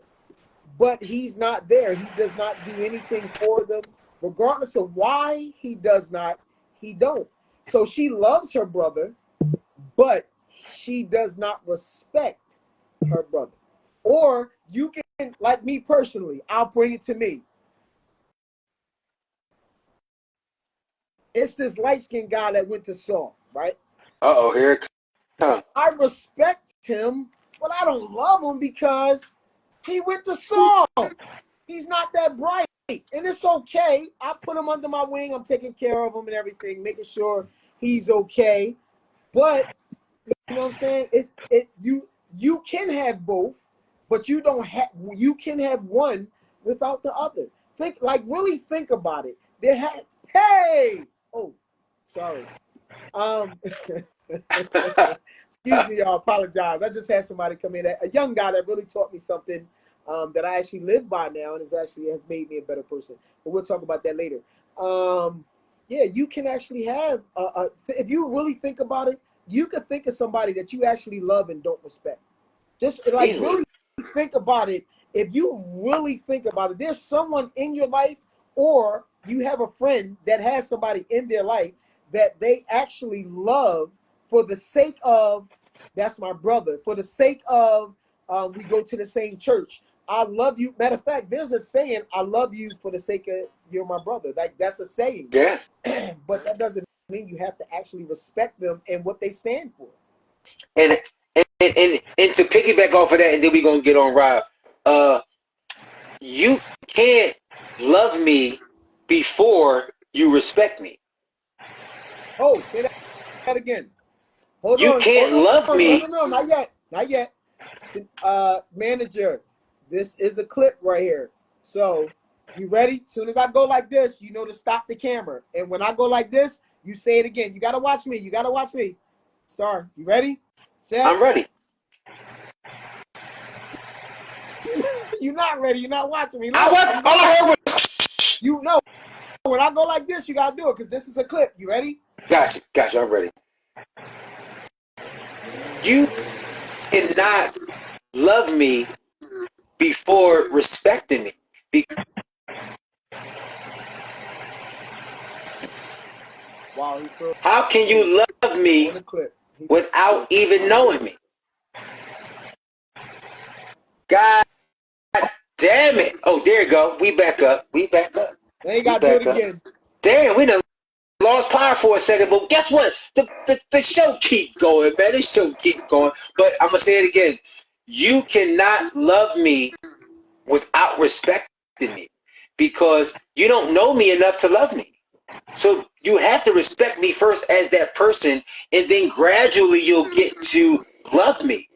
but he's not there. He does not do anything for them, regardless of why he does not. He don't. So she loves her brother, but she does not respect her brother. Or you can, like me personally, I'll bring it to me. It's this light-skinned guy that went to Saul, right? Uh-oh, here it comes. I respect him, but I don't love him because he went to Saul. He's not that bright. And it's okay. I put him under my wing. I'm taking care of him and everything, making sure he's okay. But you know what I'm saying? You can have both, but you can have one without the other. Really think about it. Hey! Oh, sorry. Excuse me, y'all. Apologize. I just had somebody come in, a young guy that really taught me something that I actually live by now, and has made me a better person. But we'll talk about that later. Yeah, you can actually have if you really think about it, you could think of somebody that you actually love and don't respect. Just like Easily. really think about it. If you really think about it, there's someone in your life, or you have a friend that has somebody in their life that they actually love for the sake of, that's my brother, for the sake of we go to the same church. I love you. Matter of fact, there's a saying, I love you for the sake of you're my brother. Like, that's a saying. Yeah. But that doesn't mean you have to actually respect them and what they stand for. And and to piggyback off of that, and then we're gonna get on Rob. You can't love me before you respect me. Oh, say that again. Hold You on. can't Hold love on. me. No, not yet. Not yet. Manager, this is a clip right here. So, you ready? As soon as I go like this, you know to stop the camera. And when I go like this, you say it again. You got to watch me. You got to watch me. Star, you ready? Set. I'm ready. You're not ready. You're not watching me. Look, All I heard was. you know, when I go like this, you got to do it because this is a clip. You ready? Gotcha. I'm ready. You cannot love me before respecting me. Wow, he threw How can you love on me the clip. without even knowing me? God damn it. Oh, there you go. We back up. Then you got to do it again. Damn, we done lost power for a second, but guess what? The show keep going, man. The show keep going. But I'm going to say it again. You cannot love me without respecting me because you don't know me enough to love me. So you have to respect me first as that person, and then gradually you'll get to love me.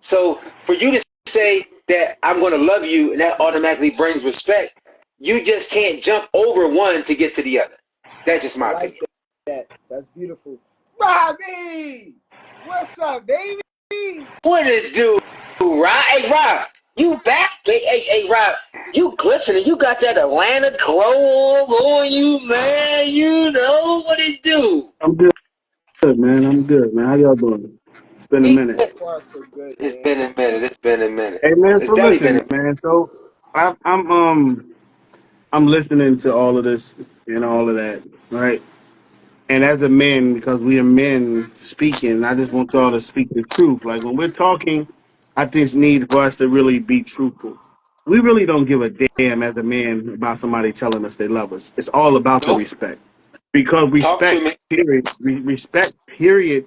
So for you to say that I'm going to love you and that automatically brings respect, you just can't jump over one to get to the other. That's just my opinion. That. That's beautiful. Robbie! What's up, baby? What it do, Rob? Hey, Rob, you back? Hey, Rob, you glistening. You got that Atlanta glow on you, man. You know what it do. I'm good, man. I'm good, man. How y'all doing? It's been a minute. So far, so good, It's man. been a minute. Hey, man. It's So definitely been listen, a minute. man. So I'm I'm listening to all of this and all of that, right? And as a man, because we are men speaking, I just want y'all to speak the truth. Like when we're talking, I think it's need for us to really be truthful. We really don't give a damn as a man about somebody telling us they love us. It's all about the Nope. respect. Because Talk to me. period, respect, period,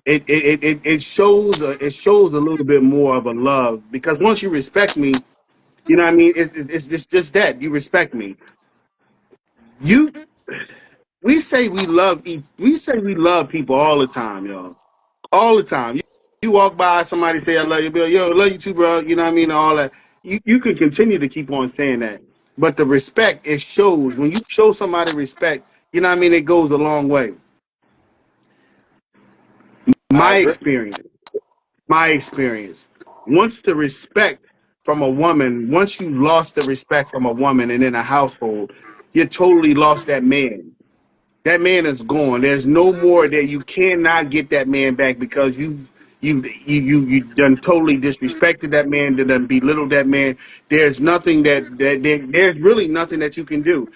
it shows it shows a little bit more of a love. Because once you respect me, you know what I mean? It's just that. You respect me. You we say we say we love people all the time, y'all. All the time. You walk by somebody say I love you, Bill. Yo, love you too, bro. You know what I mean? All that. You can continue to keep on saying that. But the respect, it shows. When you show somebody respect, you know what I mean, it goes a long way. I My agree. experience. My experience. Once the respect from a woman, once you lost the respect from a woman and in a household, you totally lost that man. That man is gone. There's no more that you cannot get that man back because you done totally disrespected that man, done belittled that man. There's nothing there's really nothing that you can do.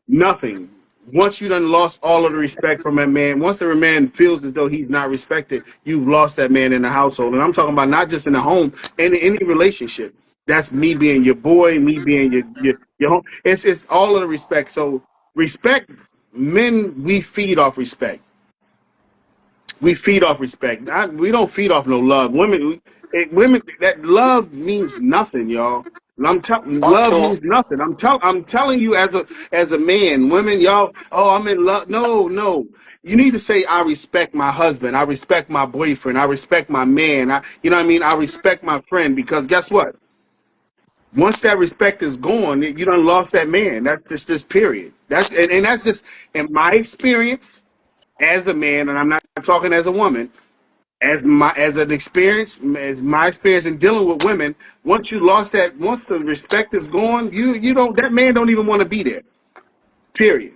Nothing. Once you done lost all of the respect from that man, once the man feels as though he's not respected, you've lost that man in the household. And I'm talking about not just in the home, in any relationship. That's me being your boy, me being your home. It's all of the respect. So respect, men, we feed off respect. We feed off respect. We don't feed off no love. Women, that love means nothing, y'all. I'm telling, Talk to love him. means nothing. I'm telling you as a man, women, y'all. Oh, I'm in love. No, no. You need to say, I respect my husband. I respect my boyfriend. I respect my man. You know what I mean? I respect my friend because guess what? Once that respect is gone, you done lost that man. That's just this period. And that's just in my experience as a man, and I'm not talking as a woman, as an experience, as my experience in dealing with women, once the respect is gone, you don't that man don't even want to be there. Period.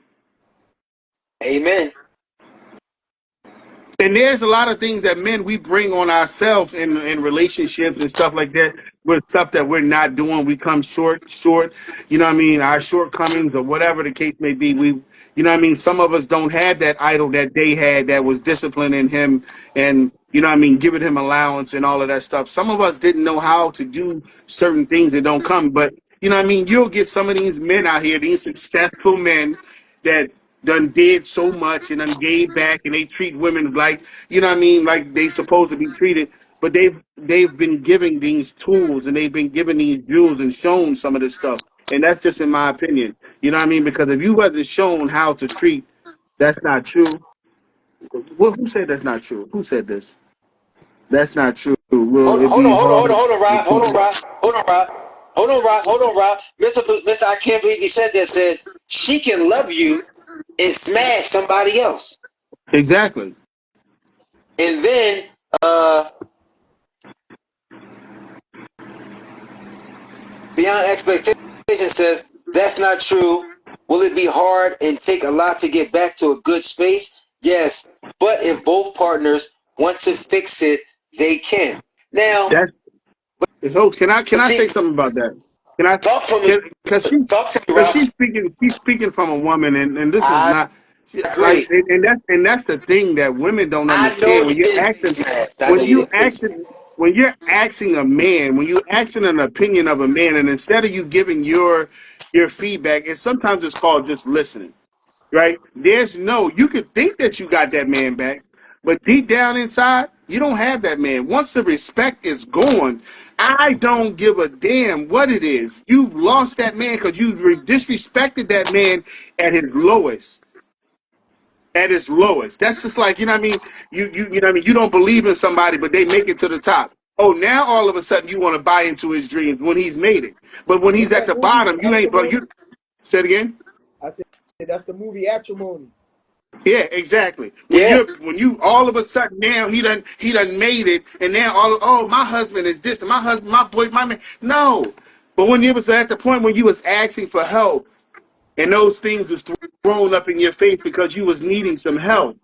Amen. And there's a lot of things that men we bring on ourselves in relationships and stuff like that. With stuff that we're not doing, we come short. You know what I mean? Our shortcomings or whatever the case may be. You know what I mean? Some of us don't have that idol that they had that was disciplining him and you know what I mean, giving him allowance and all of that stuff. Some of us didn't know how to do certain things that don't come, but you know what I mean? You'll get some of these men out here, these successful men that done did so much and done gave back and they treat women like you know what I mean like they supposed to be treated but they've been giving these tools and they've been giving these jewels and shown some of this stuff and that's just in my opinion you know what I mean because if you wasn't shown how to treat that's not true who said that's not true who said this that's not true well it'd be hard Hold on, to Rob. Hold on, keep Rob. Hold on, Rob. Hold on, Rob. Mister, I can't believe he said that. Said she can love you and smash somebody else, exactly and then uh, beyond expectation says that's not true. Will it be hard and take a lot to get back to a good space? Yes, but if both partners want to fix it, they can. Now, that's Oh, can but I say see, something about that? Can I? talk to me. Talk to me, Rob. She's speaking from a woman, and this is I not like agree. and that's the thing that women don't I know understand you didn't get smashed. I know when you you didn't get smashed. asking when you're asking a man when you're asking an opinion of a man, and instead of you giving your feedback, and sometimes it's called just listening. Right? You could think that you got that man back, but deep down inside, you don't have that man. Once the respect is gone, I don't give a damn what it is. You've lost that man because you disrespected that man at his lowest. At his lowest. That's just like, you know what I mean? You know what I mean? You don't believe in somebody, but they make it to the top. Oh, now all of a sudden you want to buy into his dreams when he's made it. But when he's What's at that the movie? bottom, you ain't, but Acrimony? you say it again. I said that's the movie Acrimony. Yeah, exactly. Yeah. When you all of a sudden now he done made it, and now my husband is this, and my husband, my boy, my man. No, but when you was at the point when you was asking for help, and those things was thrown up in your face because you was needing some help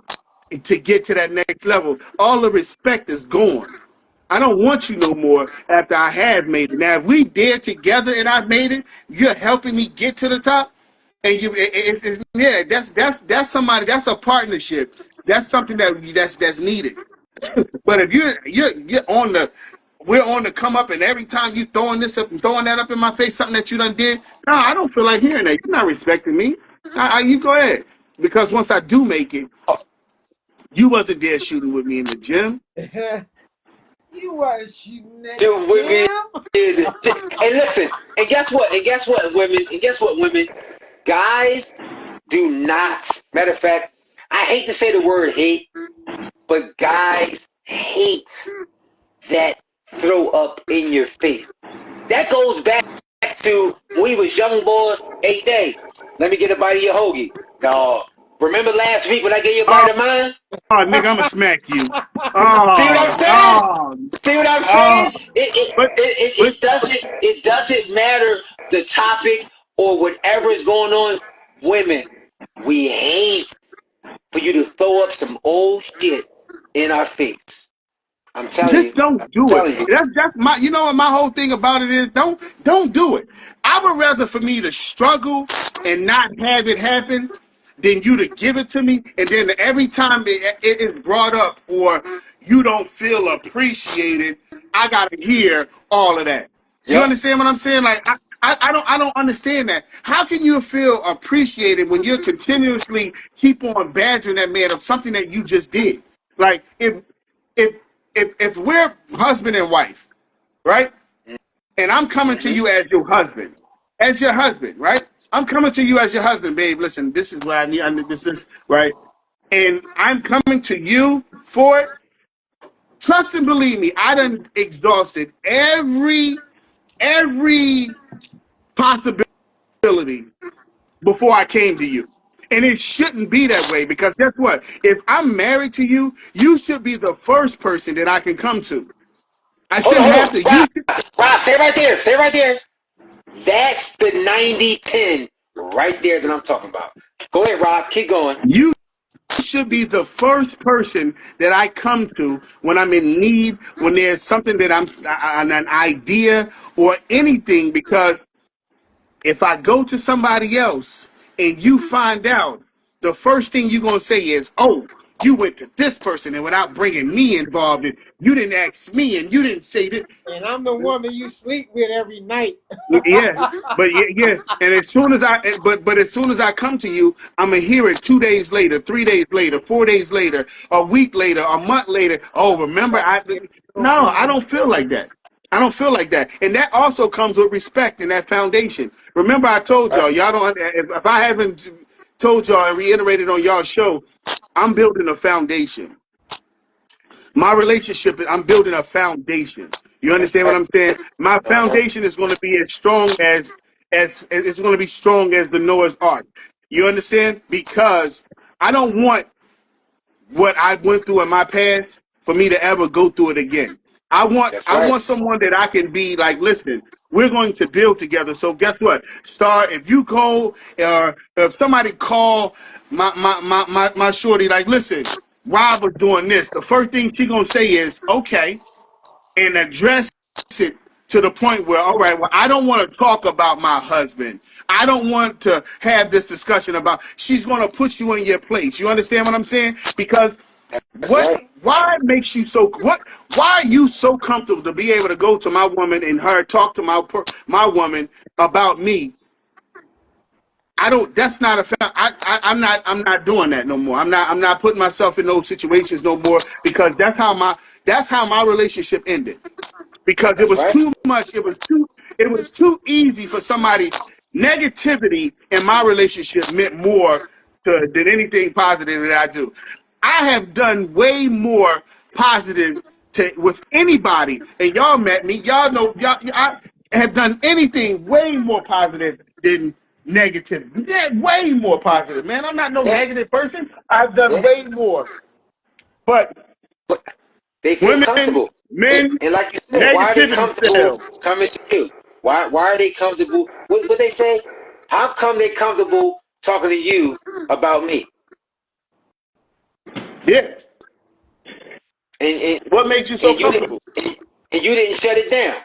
to get to that next level, all the respect is gone. I don't want you no more after I have made it. Now, if we dare together and I've made it, you're helping me get to the top. And yeah, that's somebody, that's a partnership. That's something that's needed. But if you're on the we're on the come up, and every time you throwing this up and throwing that up in my face, something that you done did, no, I don't feel like hearing that. You're not respecting me. You go ahead. Because once I do make it, you wasn't there shooting with me in the gym. You was shooting at Dude, women, him. and listen, and guess what? Women? Guys do not. Matter of fact, I hate to say the word hate, but guys hate that throw up in your face. That goes back to when we was young boys. Hey, Dave, let me get a bite of your hoagie. No, remember last week when I gave you a bite of mine? Oh, nigga, I'ma smack you. See what I'm Oh, saying? oh, See what I'm oh. saying? It, But, it, it, but it doesn't it doesn't matter the topic or whatever is going on. Women, we hate for you to throw up some old shit in our face. I'm telling you. just don't I'm do it. telling you. That's my. You know what my whole thing about it is? Don't do it. I would rather for me to struggle and not have it happen than you to give it to me, and then every time it is brought up or you don't feel appreciated, I gotta hear all of that. You Yep. understand what I'm saying? Like I don't understand that. How can you feel appreciated when you're continuously keep on badgering that man of something that you just did? Like if if we're husband and wife, right? And I'm coming to Mm-hmm. you as your husband, right? I'm coming to you as your husband, babe. Listen, this is what I need. I need this, right? And I'm coming to you for it. Trust and believe me, I done exhausted every possibility before I came to you. And it shouldn't be that way because guess what? If I'm married to you, you should be the first person that I can come to. I shouldn't Hold have on. to. Rob, Rob, stay right there. Stay right there. That's the 90-10 right there that I'm talking about. Go ahead, Rob. Keep going. You should be the first person that I come to when I'm in need, when there's something that an idea or anything. Because if I go to somebody else and you find out, the first thing you're gonna say is, "Oh, you went to this person and without bringing me involved, and you didn't ask me, and you didn't say that." And I'm the woman you sleep with every night. Yeah, but yeah, and as soon as but as soon as I come to you, I'm gonna hear it 2 days later, 3 days later, 4 days later, a week later, a month later. Oh, remember No, I don't feel like that. I don't feel like that, and that also comes with respect and that foundation. Remember, I told Right. y'all don't. If I haven't told y'all and reiterated on y'all show, I'm building a foundation. My relationship, I'm building a foundation. You That's understand what right. I'm saying? My Uh-huh. foundation is going to be as strong as it's going to be strong as the Noah's Ark. You understand? Because I don't want what I went through in my past for me to ever go through it again. I want That's I right. want someone that I can be like, listen, we're going to build together. So guess what? Star, if you call or if somebody call my shorty, like, listen, Rob was doing this. The first thing she gonna say is, okay, and address it to the point where, all right, well, I don't want to talk about my husband. I don't want to have this discussion about. She's going to put you in your place. You understand what I'm saying? Because That's right. why makes you so why are you so comfortable to be able to go to my woman and her talk to my woman about me? I don't. That's not a. I'm not doing that no more. I'm not putting myself in those situations no more because that's how my relationship ended. Because it That's was right. too much. It was too easy for somebody. Negativity in my relationship meant more than anything positive that I do. I have done way more positive with anybody, and y'all met me. Y'all know I have done anything way more positive than negative. Yeah, way more positive, man. I'm not no Yeah. negative person. I've done Yeah. way more. But But they feel women, comfortable. men, And like you said, why are they negativity comfortable sells. coming to you? Why are they comfortable? What they say? How come they comfortable talking to you about me? Yeah. And and, What makes you so and you didn't comfortable? and you didn't shut it down.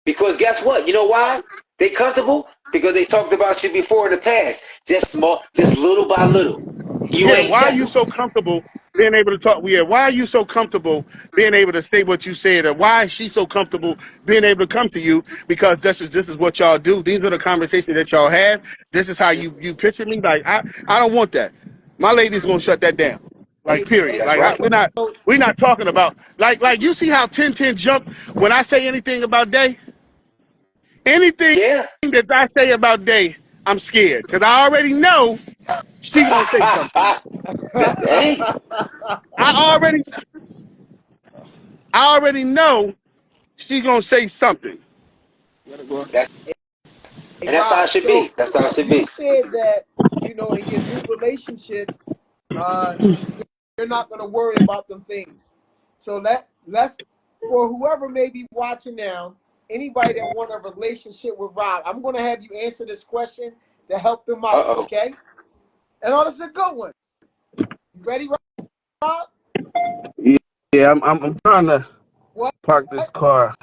Because guess what? You know why? They comfortable? Because they talked about you before in the past. Just small, just little by little. You Yeah, ain't why are that you one. so comfortable being able to talk? Yeah, why are you so comfortable being able to say what you said? Or why is she so comfortable being able to come to you? Because this is what y'all do. These are the conversations that y'all have. This is how you picture me. Like I don't want that. My lady's gonna shut that down. Like period. That's Like right. we're not talking about like you see how 10-10 jump when I say anything about Day. Anything Yeah. that I say about Day, I'm scared because I already know she gonna say something. Hey, I already I already know she's gonna say something. that's Hey, and that's how Rob, it should so be. That's how it should you be. said that, in your new relationship, uh, you're not going to worry about them things. So let's for whoever may be watching now, anybody that want a relationship with Rob, I'm going to have you answer this question to help them Uh out, oh. okay? And oh, this is a good one. You ready, Rob? Yeah, I'm trying to What park this car.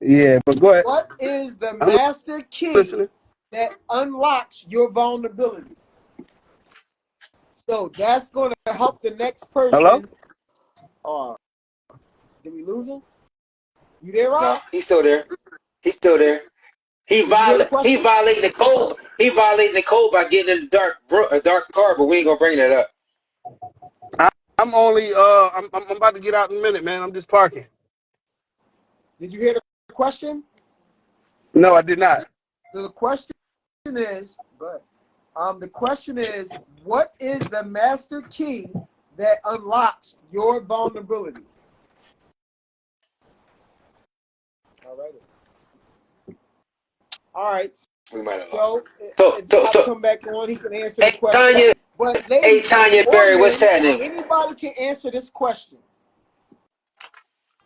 Yeah, but go ahead. what is the I'm master key listening. that unlocks your vulnerability? So that's going to help the next Hello? person. Uh, did we lose him? You there, No, Rob? he's still there. He's still there. Did you hear the He question? violating the code. He violating the code by getting in a dark car, but we ain't gonna bring that up. I'm only I'm about to get out in a minute, man. I'm just parking. Did you hear the question? No, I did not. So the question is, what is the master key that unlocks your vulnerability? All right. All right. We might have lost him. So So if so Rob so come back on, he can answer the hey question. Tanya, But hey ladies Tanya or Berry, what's men, happening? anybody can answer this question.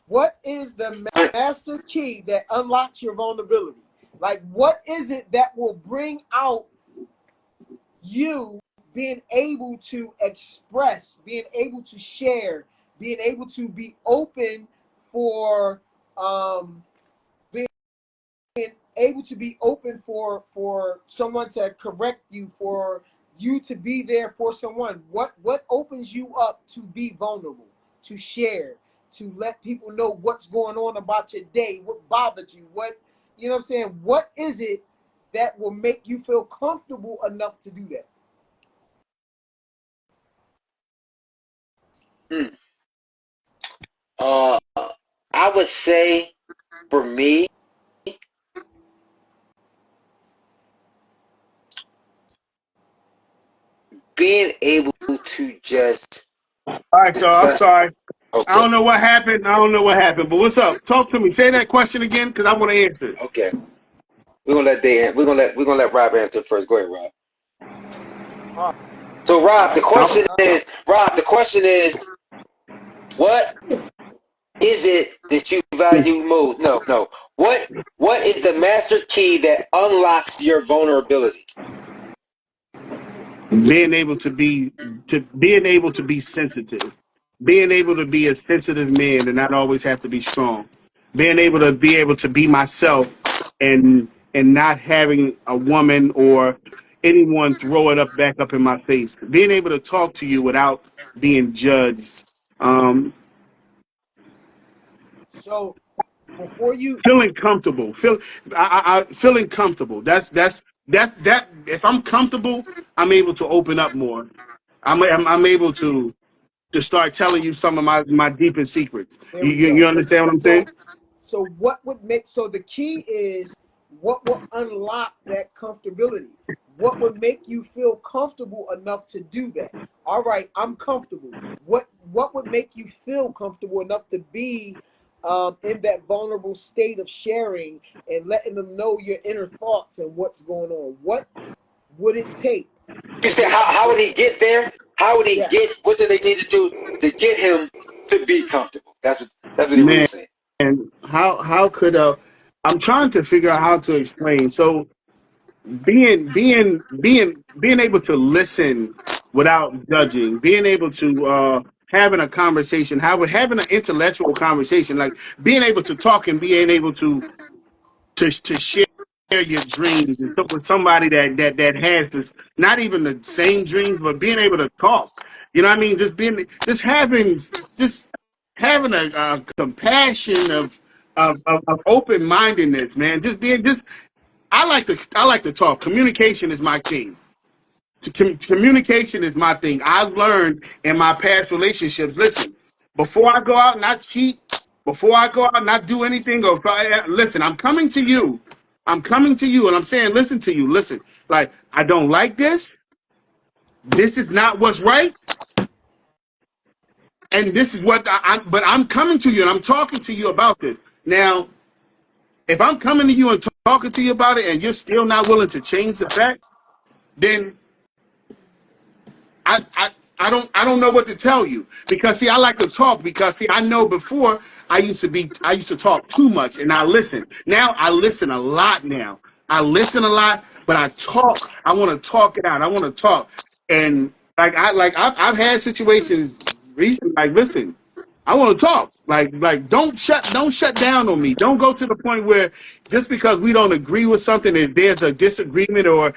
What is the master key that unlocks your vulnerability? Like, what is it that will bring out you being able to express, being able to share, being able to be open for being able to be open for someone to correct you, for you to be there for someone? What opens you up to be vulnerable, to share, to let people know what's going on about your day, what bothered you, what you know what I'm saying? What is it that will make you feel comfortable enough to do that? Hmm. Uh, I would say for me, being able to just All right, y'all. I'm discuss. sorry. I Okay, don't know what happened. I don't know what happened. But what's up? Talk to me. Say that question again, because I want to answer it. okay. We're gonna let Rob answer first. Go ahead, Rob. All So Rob, the right. question is, what is it that you value most? No, no. What is the master key that unlocks your vulnerability? Being able to be sensitive, being able to be a sensitive man and not always have to be strong, being able to be myself and not having a woman or anyone throw it up back up in my face, being able to talk to you without being judged, um, So before you feeling comfortable, feeling comfortable. That if I'm comfortable, I'm able to open up more. I'm able to start telling you some of my deepest secrets. there You, we you go. you understand what I'm saying? So what would make so the key is what will unlock that comfortability? What would make you feel comfortable enough to do that? All right, I'm comfortable. What would make you feel comfortable enough to be in that vulnerable state of sharing and letting them know your inner thoughts and what's going on? What would it take You to said make you how feel would he comfortable? get there? How would he Yes. get? What do they need to do to get him to be comfortable? That's what he really Man, saying. how could I'm trying to figure out how to explain. So being able to listen without judging, being able to having a conversation, having an intellectual conversation, like being able to talk and being able to share your dreams and with somebody that has this, not even the same dreams, but being able to talk. You know what I mean? Just having a compassion of open mindedness, man. Just being just I like to talk. Communication is my thing. Communication is my thing. I've learned in my past relationships. Listen, before I go out and not cheat, before I go out and not do anything, or listen, I'm coming to you. I'm coming to you, and I'm saying, listen to you. Listen, like I don't like this. This is not what's right, and this is what But I'm coming to you, and I'm talking to you about this. Now, if I'm coming to you and talking to you about it, and you're still not willing to change the fact, then I, I I don't know what to tell you, because see, I like to talk, because see, I know before I used to talk too much and I listen. Now I listen a lot now. I listen a lot, but I talk. I want to talk it out. I want to talk. And I've had situations recently, like, listen, I want to talk. Like don't shut down on me. Don't go to the point where just because we don't agree with something, if there's a disagreement, or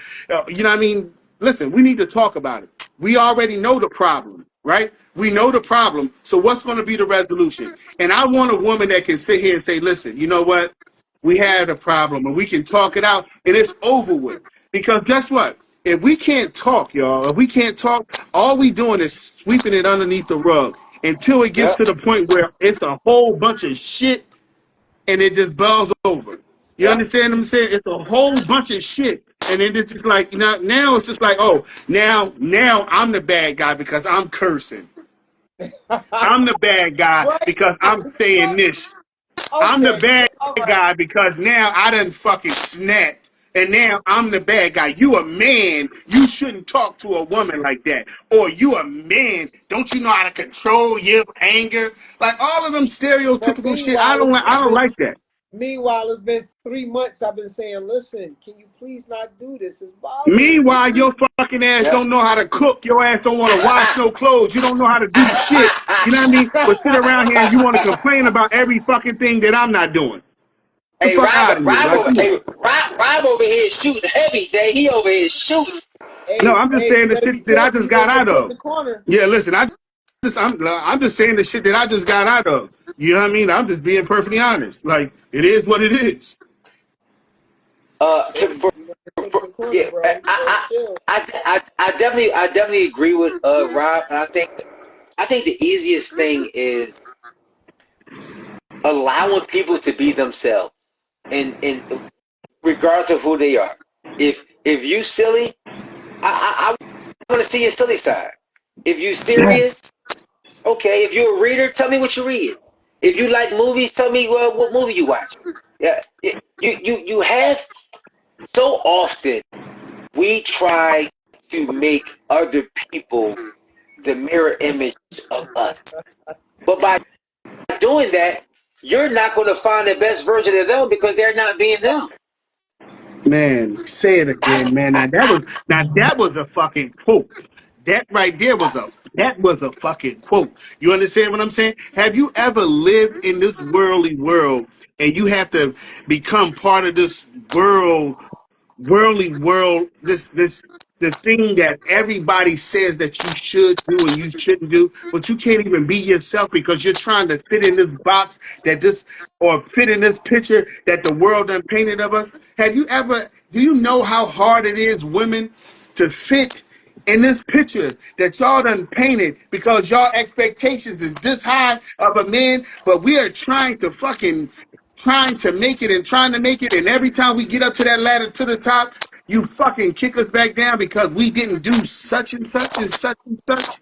you know what I mean. Listen, we need to talk about it. We already know the problem, right? We know the problem. So what's going to be the resolution? And I want a woman that can sit here and say, listen, you know what? We had a problem, and we can talk it out, and it's over with. Because guess what? If we can't talk, y'all, if we can't talk, all we doing is sweeping it underneath the rug until it gets Yep. to the point where it's a whole bunch of shit and it just boils over. You Yep. understand what I'm saying? It's a whole bunch of shit. And then it's just like, now it's just like, oh, now I'm the bad guy because I'm cursing. I'm the bad guy Right? because I'm saying this. I'm the Okay. bad All right. guy because now I done fucking snapped. And now I'm the bad guy. You a man. You shouldn't talk to a woman like that. Or you a man. Don't you know how to control your anger? Like all of them But stereotypical shit. meanwhile, I don't like that. it's been 3 months. I've been saying, listen, can you please not do this? It's bothering me. Meanwhile, your fucking ass Yep. don't know how to cook. Your ass don't want to wash no clothes. You don't know how to do shit. You know what I mean? But sit around here and you want to complain about every fucking thing that I'm not doing. Get the Hey, fuck out of here. Like, come on. Rob over here shooting heavy. Day he over here shooting. No, Hey, I'm just hey, saying you the better shit be that I careful. just You gonna got get out put in of. the corner. Yeah, listen, I'm just saying the shit that I just got out of. You know what I mean? I'm just being perfectly honest. Like, it is what it is. To, Hey, for, you gonna get put in for the corner, yeah, bro. You better chill. I definitely agree with Rob, and I think the easiest thing is allowing people to be themselves, and regardless of who they are. If you silly, I want to see your silly side. If you serious, okay. If you're a reader, tell me what you read. If you like movies, tell me what movie you watch. Yeah, you have so often we try to make other people the mirror image of us, but by doing that, you're not going to find the best version of them because they're not being them. Man, say it again, man. Now that was a fucking quote. That right there was a fucking quote. You understand what I'm saying? Have you ever lived in this worldly world and you have to become part of this worldly world, this the thing that everybody says that you should do and you shouldn't do, but you can't even be yourself because you're trying to fit in this box that this or fit in this picture that the world done painted of us. Do you know how hard it is, women, to fit in this picture that y'all done painted, because y'all expectations is this high of a man, but we are trying to make it and trying to make it, and every time we get up to that ladder to the top, you fucking kick us back down because we didn't do such and such and such and such.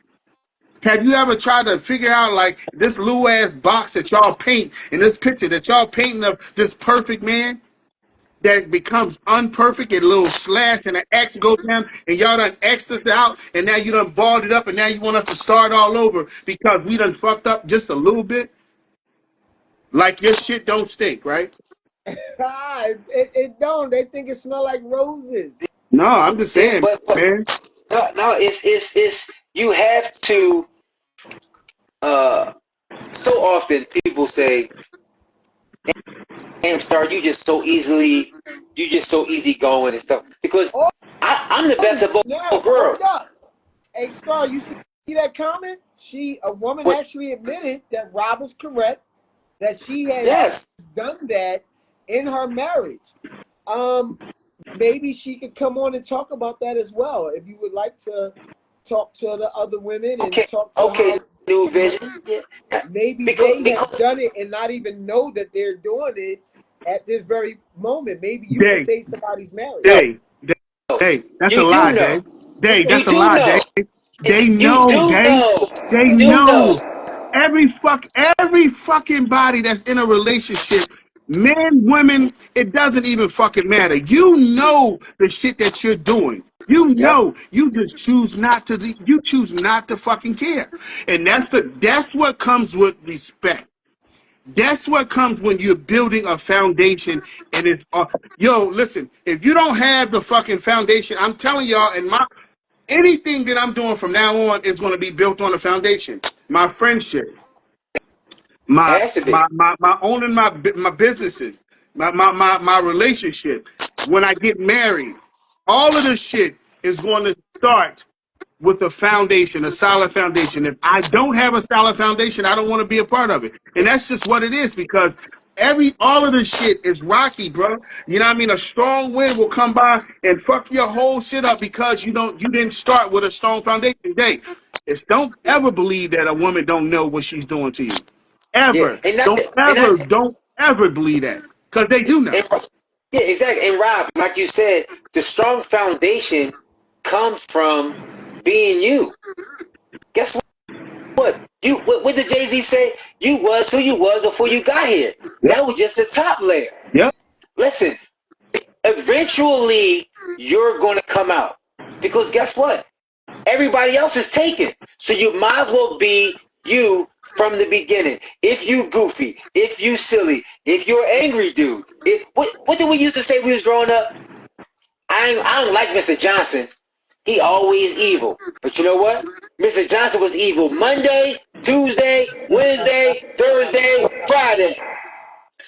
Have you ever tried to figure out, like, this little ass box that y'all paint in this picture that y'all painting of this perfect man that becomes unperfect, and a little slash and an X goes down, and y'all done X'd us out, and now you done balled it up, and now you want us to start all over because we done fucked up just a little bit? Like your shit don't stink, right? It don't. They think it smell like roses. No, I'm just Yeah, saying, but man. no, it's you have to uh, so often people say, "Damn, Star, you just so easy going and stuff." Because Oh, I'm the best of both snap. worlds. Hold up. Hey, Star, you see that comment? A woman What? actually admitted that Rob is correct, that she has Yes, done that in her marriage. Um, Maybe she could come on and talk about that as well. If you would like to talk to the other women and okay, talk to okay, how New Vision. Yeah, maybe because they have because done it and not even know that they're doing it at this very moment. Maybe you could Day, save somebody's marriage. no, day, day. That's a you lie, do day. know. Day, You that's a do lie, day. know. They You know, do day. know. They You do know. know. Every fucking body that's in a relationship, men, women, it doesn't even fucking matter. You know the shit that you're doing. You Yep. know, you just choose not to. You choose not to fucking care, and that's what comes with respect. That's what comes when you're building a foundation, and it's yo. Listen, if you don't have the fucking foundation, I'm telling y'all, and my anything that I'm doing from now on is going to be built on a foundation. My friendships, It my has to be. my owning my businesses, my relationship. When I get married, all of this shit is going to start with a foundation, a solid foundation. If I don't have a solid foundation, I don't want to be a part of it. And that's just what it is because all of this shit is rocky, bro. You know what I mean? A strong wind will come by and fuck your whole shit up because you didn't start with a strong foundation. Don't ever believe that a woman don't know what she's doing to you. Yeah, Ever. and not and not Don't ever believe that. Because they do know. and, yeah, exactly. And Rob, like you said, the strong foundation comes from being you. Guess what? What did Jay-Z say? You was who you was before you got here. Yep. That was just the top layer. Yep. Listen, eventually you're going to come out because guess what? Everybody else is taken. So you might as well be you from the beginning. If you goofy, if you silly, if you're angry dude, what did we used to say when we was growing up? I don't like Mr. Johnson. He always evil. But you know what? Mr. Johnson was evil Monday, Tuesday, Wednesday, Thursday, Friday.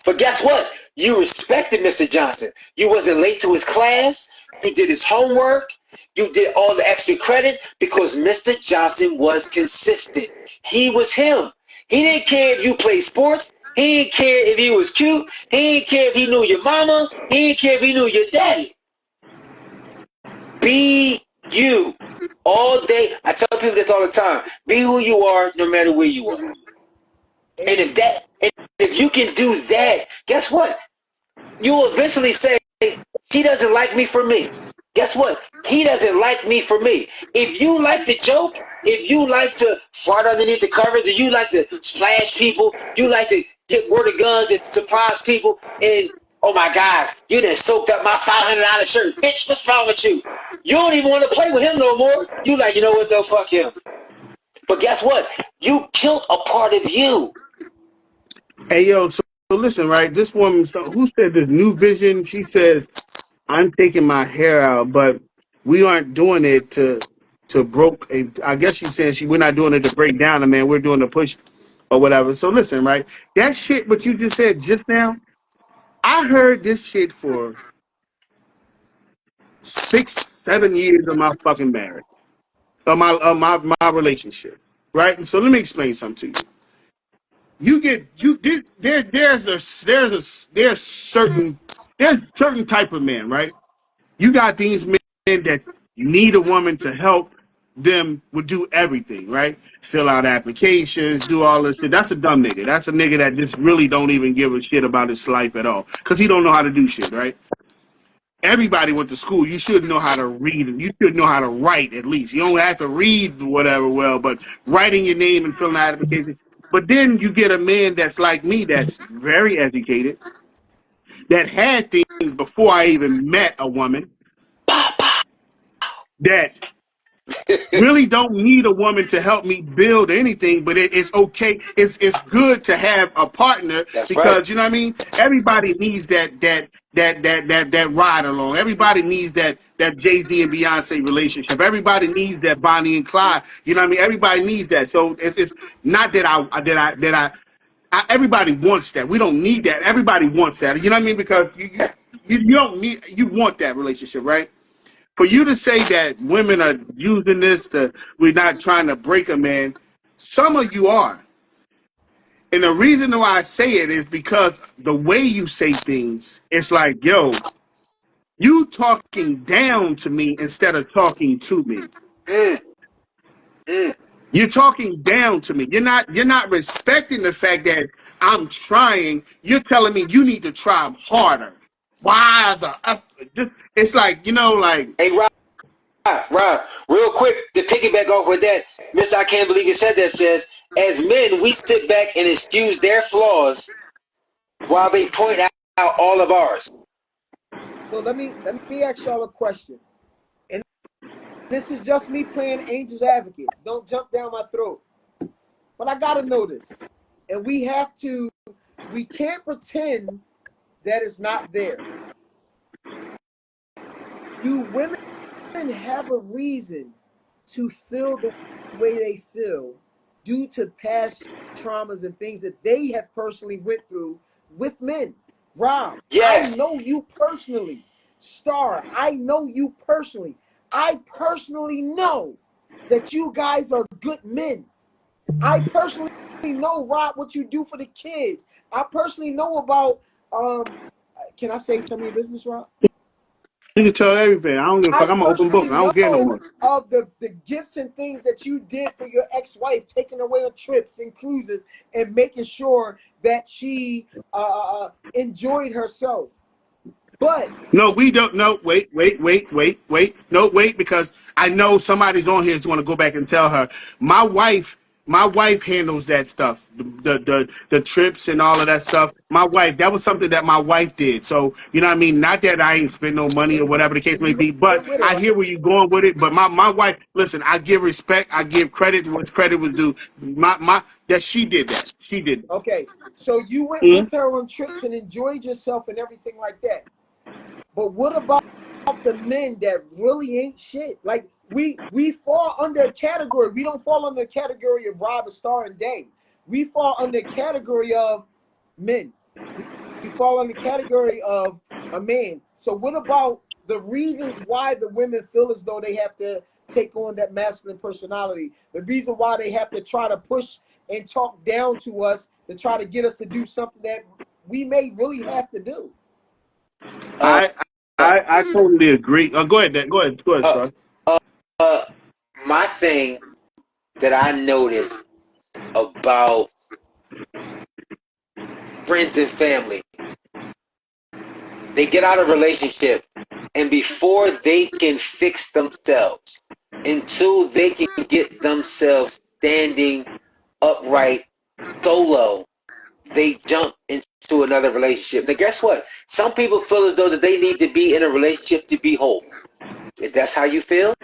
But guess what? You respected Mr. Johnson. You wasn't late to his class. You did his homework. You did all the extra credit because Mr. Johnson was consistent. He was him. He didn't care if you played sports. He didn't care if he was cute. He didn't care if he knew your mama. He didn't care if he knew your daddy. Be you all day. I tell people this all the time. Be who you are no matter where you are. Hey, And if you can do that, guess what? You'll eventually say, she doesn't like me for me. Guess what? He doesn't like me for me. If you like to joke, if you like to fart underneath the covers, if you like to splash people, you like to get word of guns and surprise people, and oh my gosh, you done soaked up my $500 shirt. Bitch, what's wrong with you? You don't even want to play with him no more. You like, you know what though, fuck him. But guess what? You killed a part of you. Hey yo, so listen, right? This woman, who said this new vision? She says, "I'm taking my hair out, but we aren't doing it to broke." I guess she's saying we're not doing it to break down a man. We're doing the push or whatever. So listen, right? That shit, what you just said just now, I heard this shit for 6, 7 years of my fucking marriage, of my relationship, right? And so let me explain something to you. There's certain type of man, right? You got these men that need a woman to help them would do everything, right? Fill out applications, do all this shit. That's a dumb nigga. That's a nigga that just really don't even give a shit about his life at all. Cause he don't know how to do shit, right? Everybody went to school. You should know how to read and you should know how to write at least. You don't have to read whatever well, but writing your name and filling out applications. But then you get a man that's like me, that's very educated, that had things before I even met a woman, that Really don't need a woman to help me build anything, but it's okay. It's good to have a partner That's right. because you know what I mean. Everybody needs that ride along. Everybody needs that Jay-Z and Beyonce relationship. Everybody needs that Bonnie and Clyde. You know what I mean. Everybody needs that. So it's not that everybody wants that. We don't need that. Everybody wants that. You know what I mean? Because you don't need you want that relationship, right? For you to say that women are using this to, we're not trying to break a man, some of you are. And the reason why I say it is because the way you say things, it's like, yo, you talking down to me instead of talking to me. Mm, mm. You're talking down to me. You're not respecting the fact that I'm trying. You're telling me you need to try harder. Why it's like, like Hey, Rob, real quick to piggyback off with that, Mr. I can't believe you said that says, as men, we sit back and excuse their flaws while they point out all of ours. So let me ask y'all a question. And this is just me playing angel's advocate. Don't jump down my throat. But I gotta know this. And we can't pretend that it's not there. Do women have a reason to feel the way they feel due to past traumas and things that they have personally went through with men? Rob, I Yes. know you personally. Star, I know you personally. I personally know that you guys are good men. I personally know, Rob, what you do for the kids. I personally know about can I say some of your business, Rob? you can tell everything. I don't give a I fuck. I'm an open book. personally I don't care no know more. of the gifts and things that you did for your ex-wife, taking her away on trips and cruises and making sure that she enjoyed herself. But No, we don't. No, wait. No, wait, because I know somebody's on here is going to go back and tell her. My wife, my wife handles that stuff, the trips and all of that stuff. My wife, that was something that my wife did. So you know what I mean. Not that I ain't spend no money or whatever the case and may you be, but live with her, I hear right? where you're going with it. But my wife, listen, I give respect, I give credit to what credit was due. My that she did that. She did that. Okay. So you went Mhm. with her on trips and enjoyed yourself and everything like that. But what about the men that really ain't shit? Like we fall under a category. We don't fall under a category of Rob, a Star, and Day. We fall under a category of men. We fall under the category of a man. So what about the reasons why the women feel as though they have to take on that masculine personality? The reason why they have to try to push and talk down to us to try to get us to do something that we may really have to do. Uh, I I totally agree. Go ahead, Dan. Go ahead, uh, son. uh, my thing that I noticed about friends and family, they get out of relationship, and before they can fix themselves, until they can get themselves standing upright solo, they jump into another relationship. Now, guess what? Some people feel as though that they need to be in a relationship to be whole. If that's how you feel,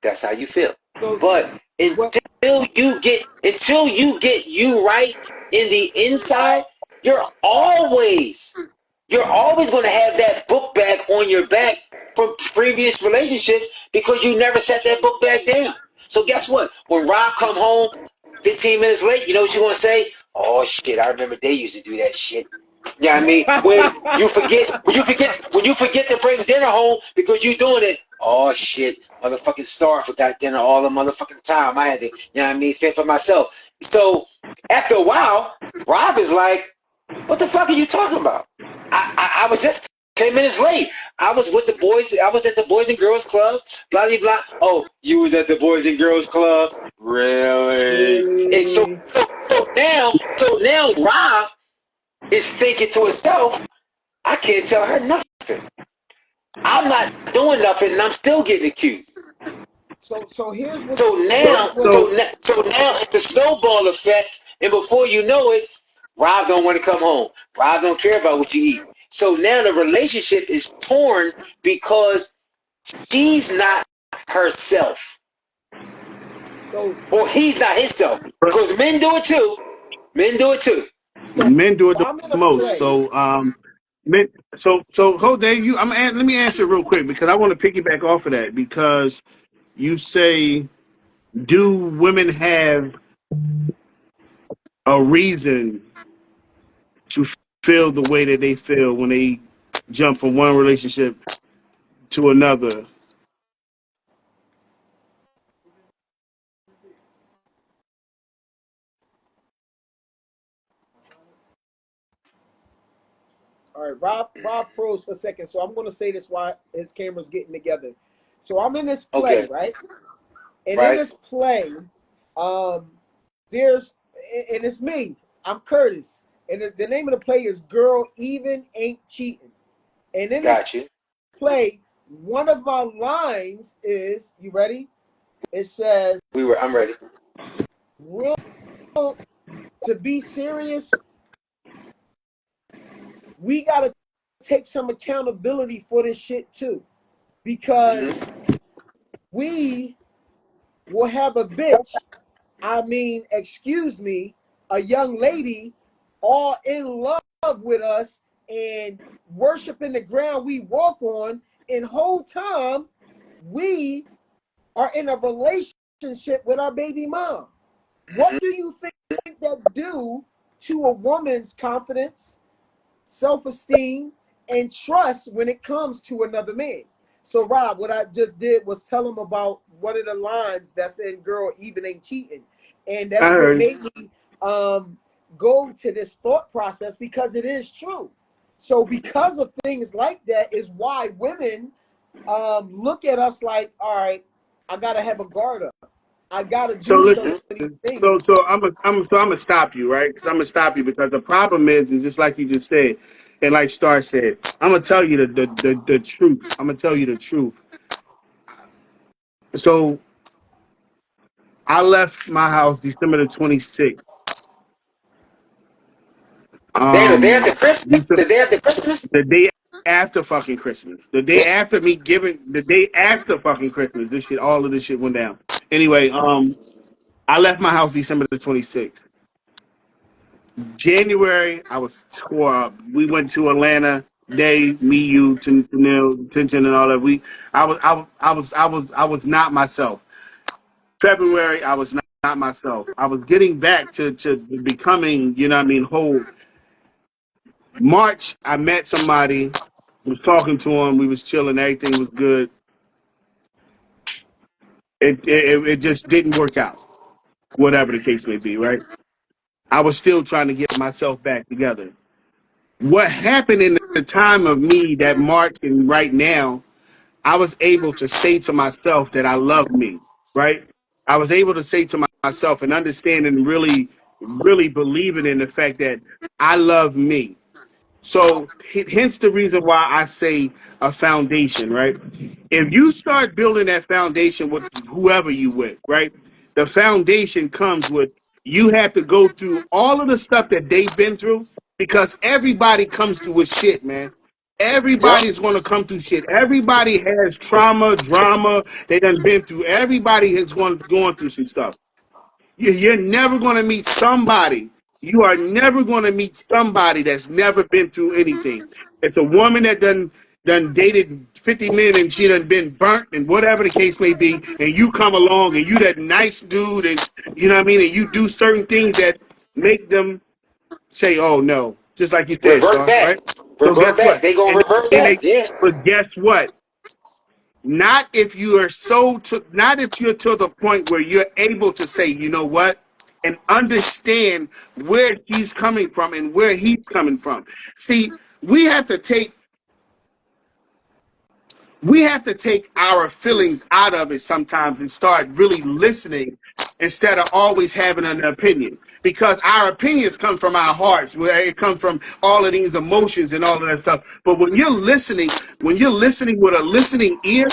that's how you feel. So But what until you get you right in the inside, you're always going to have that book bag on your back from previous relationships because you never set that book bag down. So guess what? When Rob come home 15 minutes late, you know what you're going to say? Oh shit, I remember they used to do that shit. You know what I mean? When you forget to bring dinner home because you're doing it. Oh shit, motherfucking Star forgot dinner all the motherfucking time. I had to, you know what I mean, fend for myself. So after a while, Rob is like, what the fuck are you talking about? I was just 10 minutes late. I was with the boys. I was at the Boys and Girls Club. Blah blah blah. Oh, you was at the Boys and Girls Club, really? And so really? now Rob is thinking to himself, I can't tell her nothing. I'm not doing nothing, and I'm still getting accused. So here's what So so here's now, what so now, so now it's the snowball effect, and before you know it, Rob don't want to come home. Rob don't care about what you eat. So now the relationship is torn because she's not herself. So, or he's not himself. Because men do it too. Men do it too. so Men do it the I'm in a most. play. So men, so hold Dave, let me answer real quick because I want to piggyback off of that because you say, do women have a reason to feel the way that they feel when they jump from one relationship to another? All right, Rob froze for a second, so I'm going to say this while his camera's getting together. So I'm in this play, Okay. right? And in Right. this play, um, there's and it's me. I'm Curtis, and the name of the play is "Girl Even Ain't Cheating." And in this Got you. play, one of my lines is, you ready? It says, I'm ready. "Real to be serious, we gotta take some accountability for this shit too, because Mm-hmm. we will have a bitch. I mean, excuse me, a young lady all in love with us and worshiping the ground we walk on, and whole time we are in a relationship with our baby mom. Mm-hmm. What do you think that do to a woman's confidence, self-esteem, and trust when it comes to another man? So, Rob, what I just did was tell him about one of the lines that's in "Girl Even Ain't Cheating," and I that's what heard. made me go to this thought process, because it is true. So, because of things like that, is why women look at us like, all right, I gotta have a guard up. I gotta So do some listen. of these So things. so I'm gonna stop you, right? Because I'm gonna stop you because the problem is just like you just said, and like Star said, I'm gonna tell you the truth. I'm gonna tell you the truth. So I left my house December the 26th. The day after Christmas? December, The day after Christmas? the day after fucking Christmas. The day after me giving. The day after fucking Christmas. This shit. All of this shit went down. Anyway, I left my house December the 26th. January, I was tore up. We went to Atlanta. Dave, me, you, Tintin, and all that. I was not myself. February, I was not myself. I was getting back to becoming, you know what I mean, whole. March, I met somebody, was talking to him, we was chilling, everything was good. It just didn't work out, whatever the case may be, right? I was still trying to get myself back together. What happened in the time of me that March and right now, I was able to say to myself that I love me, right? I was able to say to myself and understand and really, really believing in the fact that I love me. So, hence the reason why I say a foundation, right? If you start building that foundation with whoever you with, right? The foundation comes with you have to go through all of the stuff that they've been through because everybody comes through with shit, man. Yep. Everybody's going to come through shit. Everybody has trauma, drama they done been through. Everybody has going through some stuff. You're never going to meet somebody. You are never going to meet somebody that's never been through anything. It's a woman that done dated 50 men and she done been burnt and whatever the case may be, and you come along and you that nice dude and you know what I mean, and you do certain things that make them say, "Oh no," just like you said, Revert Star, back. right? So Revert guess back. what? They gonna And revert then back. Yeah. but guess what? Not if you are not if you're to the point where you're able to say, you know what, and understand where he's coming from and where he's coming from. See, we have to take our feelings out of it sometimes and start really listening instead of always having an opinion. Because our opinions come from our hearts, where it comes from all of these emotions and all of that stuff. But when you're listening with a listening ear,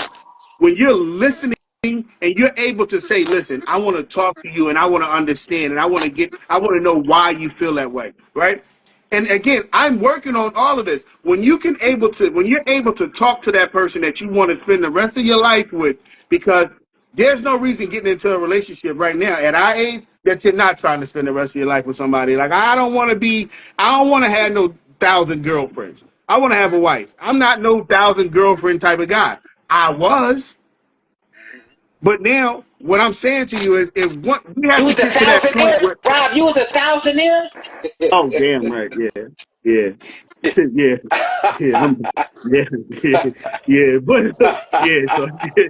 when you're listening and you're able to say, listen, I want to talk to you and I want to understand and I want to know why you feel that way, right? And again, I'm working on all of this. When you're able to talk to that person that you want to spend the rest of your life with, because There's no reason getting into a relationship right now at our age that you're not trying to spend the rest of your life with somebody. Like I don't want to be, I don't want to have no 1,000 girlfriends. I want to have a wife. I'm not no 1,000 girlfriend type of guy. I was, but now what I'm saying to you is, if one, we You have to was a get to that point thousandaire, where, Rob. You was a thousandaire. oh damn right, yeah, yeah, yeah, yeah, yeah, yeah, yeah, but yeah, so yeah.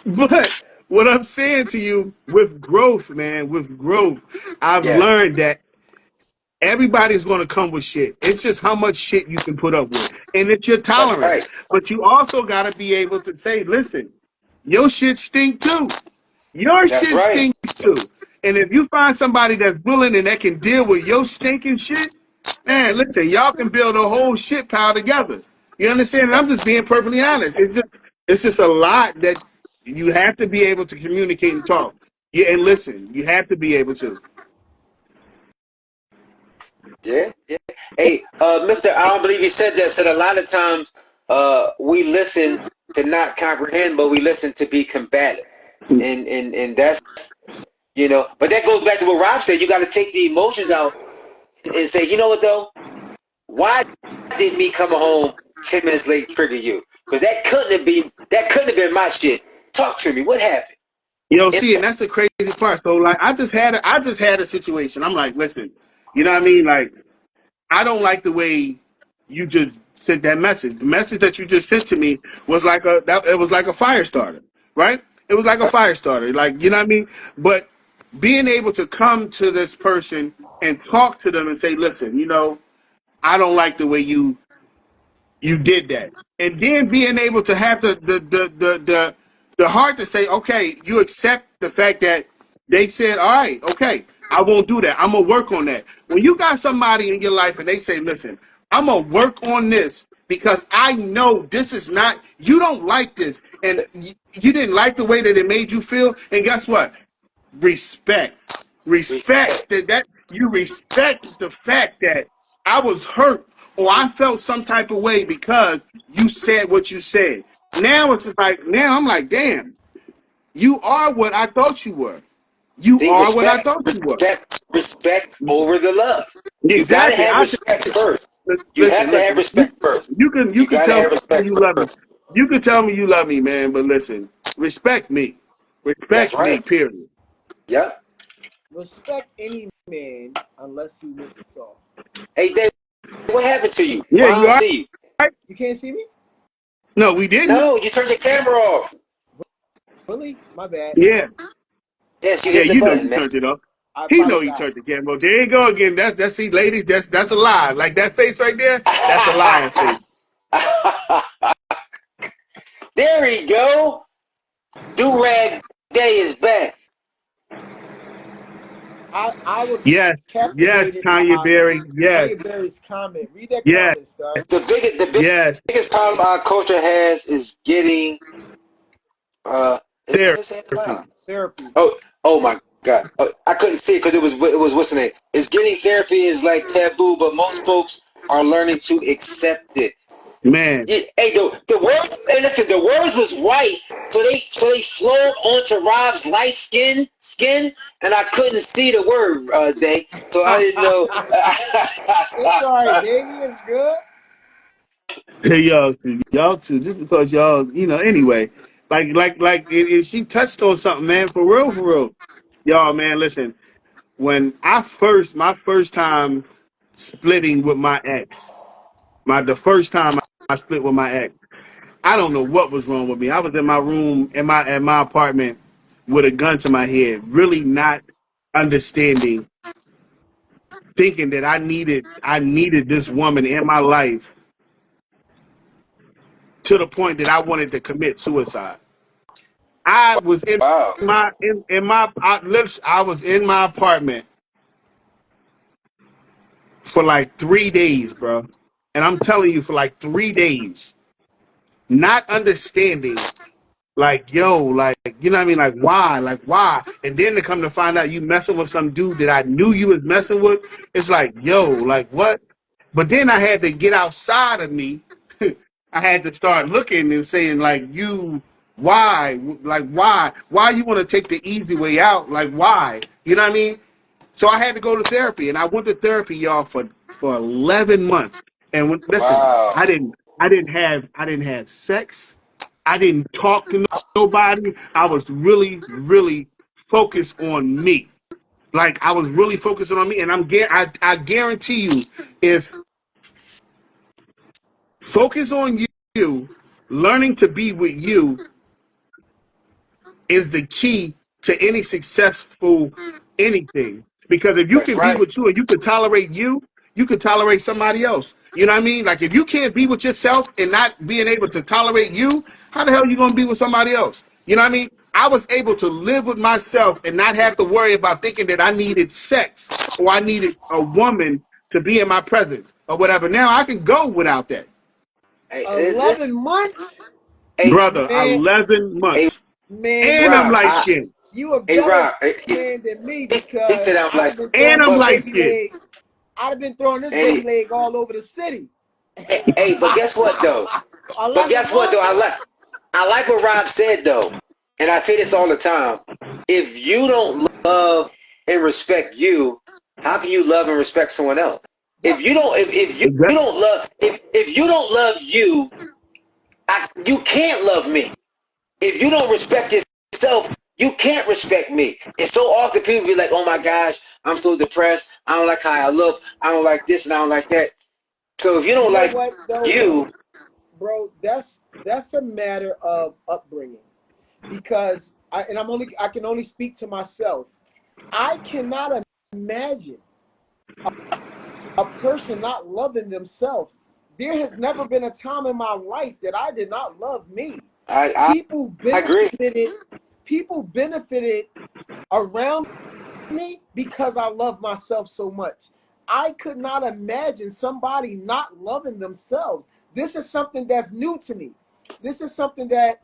But what I'm saying to you, with growth, man, with growth, I've Yeah, learned that everybody's going to come with shit. It's just how much shit you can put up with, and it's your that's tolerance. right. But you also got to be able to say, listen, your shit stink too. Your That's shit right. stinks too. And if you find somebody that's willing and that can deal with your stinking shit, man, listen, y'all can build a whole shit pile together. You understand? And I'm just being perfectly honest. It's just a lot that you have to be able to communicate and talk. Yeah, and listen, you have to be able to. Yeah, yeah. Hey, Mister, I don't believe he said that. Said a lot of times, we listen to not comprehend, but we listen to be combative, and that's But that goes back to what Rob said. You got to take the emotions out and say, you know what though? Why did me coming home 10 minutes late trigger you? Because that couldn't have been my shit. Talk to me. What happened? You know, It, see, and that's the crazy part. So like I just had a situation. I'm like, listen, you know what I mean? Like, I don't like the way you just sent that message. The message that you just sent to me was like it was like a fire starter, right? It was like a fire starter, like you know what I mean. But being able to come to this person and talk to them and say, listen, I don't like the way you did that, and then being able to have the heart to say, okay, you accept the fact that they said, all right, okay, I won't do that. I'm gonna work on that. When you got somebody in your life and they say, listen, I'm gonna work on this because I know this is not, you don't like this, and you didn't like the way that it made you feel, and guess what? Respect. Respect respect. that you respect the fact that I was hurt or I felt some type of way because you said what you said. Now it's like now I'm like, damn, you are what I thought you were. You See, are what I thought you were. respect over the love. You got to Exactly. have respect first. You have Listen, to have listen. You respect first. you can you You can got to tell have me respect you love me. first. You can tell me you love me, man. But listen, respect me. That's Respect me. right. Period. Yep. Respect any man unless he looks soft. Hey, Dave, what happened to you? Yeah, Why I you don't are see you? right. You can't see me? No, we didn't. No, you turned your camera off. Really? My bad. Yeah. Yes, you Yeah, hit the you know button, you man. turned it off. I He know he turned apologize. the camera off. There you go again. That's see, ladies, that's a lie. Like that face right there, that's a lying face. There we go. Do rag day is back. I was Yes, yes, captivated Kanye by Berry. Yes, Kanye Berry's comment. Read that yes, comment, Stud. The yes. biggest problem our culture has is getting is that loud? Therapy. Therapy. Oh my God. I couldn't see it because it was what's the name? Is getting therapy is like taboo, but most folks are learning to accept it. Man. Hey, the words. Hey, listen. The words was white, so they flowed onto Rob's light skin, and I couldn't see the word. Day, so I didn't know. It's all right, baby. It's good. Hey y'all too. Just because y'all, anyway. Like she touched on something, man, for real, for real. Y'all, man, listen. When my first time splitting with my ex, the first time I split with my ex, I don't know what was wrong with me. I was in my room in my apartment with a gun to my head, really not understanding, thinking that I needed this woman in my life to the point that I wanted to commit suicide. I was in Wow. my in my I was in my apartment for like 3 days, bro. And I'm telling you, for like 3 days, not understanding, like, yo, like, you know what I mean? Like, why? And then to come to find out you messing with some dude that I knew you was messing with, it's like, yo, like, what? But then I had to get outside of me I had to start looking and saying like, why you want to take the easy way out? Like, why? You know what I mean? So I had to go to therapy, and I went to therapy, y'all, for 11 months. And listen, Wow. I didn't have sex. I didn't talk to nobody. I was really, really focused on me. Like I was really focusing on me, and I guarantee you, if focus on you, learning to be with you is the key to any successful anything. Because if you That's can be right. with you and you can tolerate somebody else. You know what I mean? Like if you can't be with yourself and not being able to tolerate you, how the hell are you gonna be with somebody else? You know what I mean? I was able to live with myself and not have to worry about thinking that I needed sex or I needed a woman to be in my presence or whatever. Now I can go without that. Hey, this, 11 months? hey, Brother, Man, 11 hey, months. man, And I'm Rob. light skinned. you a Hey, better Rob. man than me He said because I'm I'd like, have been And throwing I'm this but light baby skinned. leg. I'd have been throwing this baby hey, leg all over the city. but guess what though? But 11 guess what though? months? I like what Rob said though, and I say this all the time. If you don't love and respect you, how can you love and respect someone else? That's If you don't love if you don't love you, you can't love me. If you don't respect yourself, you can't respect me. And so often people be like, "Oh my gosh, I'm so depressed. I don't like how I look. I don't like this and I don't like that." So if you you don't know like what though, you, bro? That's a matter of upbringing. Because I can only speak to myself. I cannot imagine a person not loving themselves. There has never been a time in my life that I did not love me. I People I agree. benefited, people benefited around me because I love myself so much. I could not imagine somebody not loving themselves. This is something that's new to me. This is something that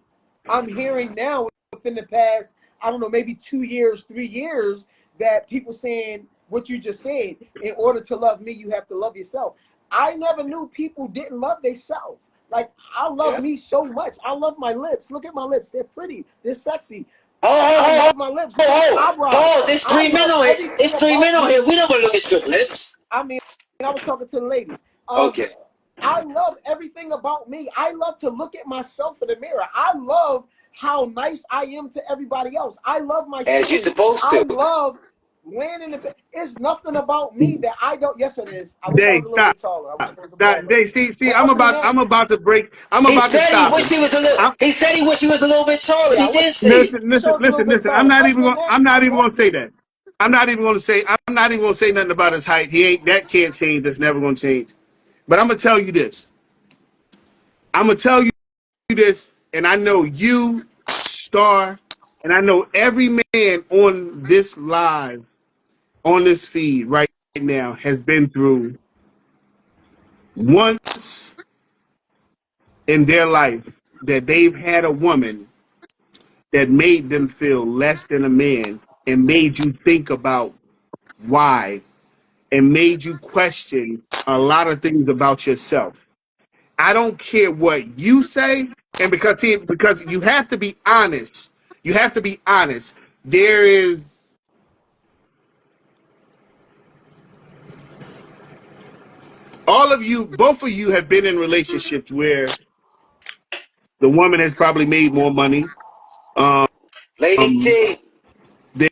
I'm hearing now within the past, I don't know, maybe 2 years, 3 years, that people saying what you just said. In order to love me, you have to love yourself. I never knew people didn't love themselves. Like I love Yeah. me so much. I love my lips. Look at my lips. They're pretty. They're sexy. Oh, I oh, love my lips. Look at my oh, oh, eyebrows. oh, there's I 3 men love on here. everything It's three men about on here. me. We don't want to look at your lips. I mean, I was talking to the ladies. Okay. I love everything about me. I love to look at myself in the mirror. I love how nice I am to everybody else. I love my As you're shoes. supposed I to. love laying in the bed. It's nothing about me that I don't. Yes, it is. I wish I Day, was a little stop. bit taller. I wish I was a Now, baller. Day, see, But other than that, I'm about to break. I'm He about to said he stop wish him. he was a little. I'm, He said he wish he was a little bit taller. yeah, He I wish did say it. listen, I was a little bit I'm taller. not Other even than going. that, I'm not I'm even going to normal. say that. I'm not even going to say. I'm not even going to say nothing about his height. He ain't. That can't change. That's never going to change. But I'm gonna tell you this. I'm gonna tell you this, and I know you, Star, and I know every man on this live, on this feed right now, has been through once in their life that they've had a woman that made them feel less than a man and made you think about why and made you question a lot of things about yourself. I don't care what you say, and because you have to be honest. You have to be honest. There is all of you, both of you have been in relationships where the woman has probably made more money. Lady Um, T. they,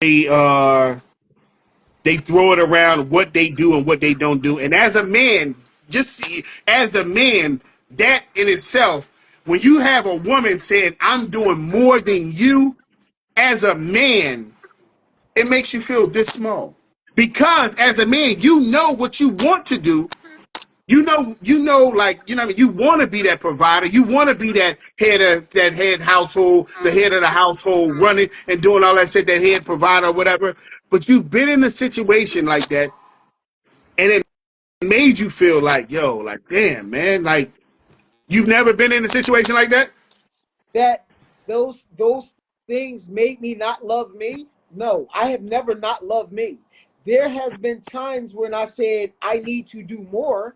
they are they throw it around what they do and what they don't do. And as a man, just as a man, that in itself, when you have a woman saying, I'm doing more than you, as a man, it makes you feel this small. Because as a man, you know what you want to do. Like, you know, what I mean, you want to be that provider. You want to be that head household, the head of the household, running and doing all that shit, that head provider, or whatever. But you've been in a situation like that, and it made you feel like, yo, like, damn, man, like you've never been in a situation like that. That those things made me not love me. No, I have never not loved me. There has been times when I said I need to do more,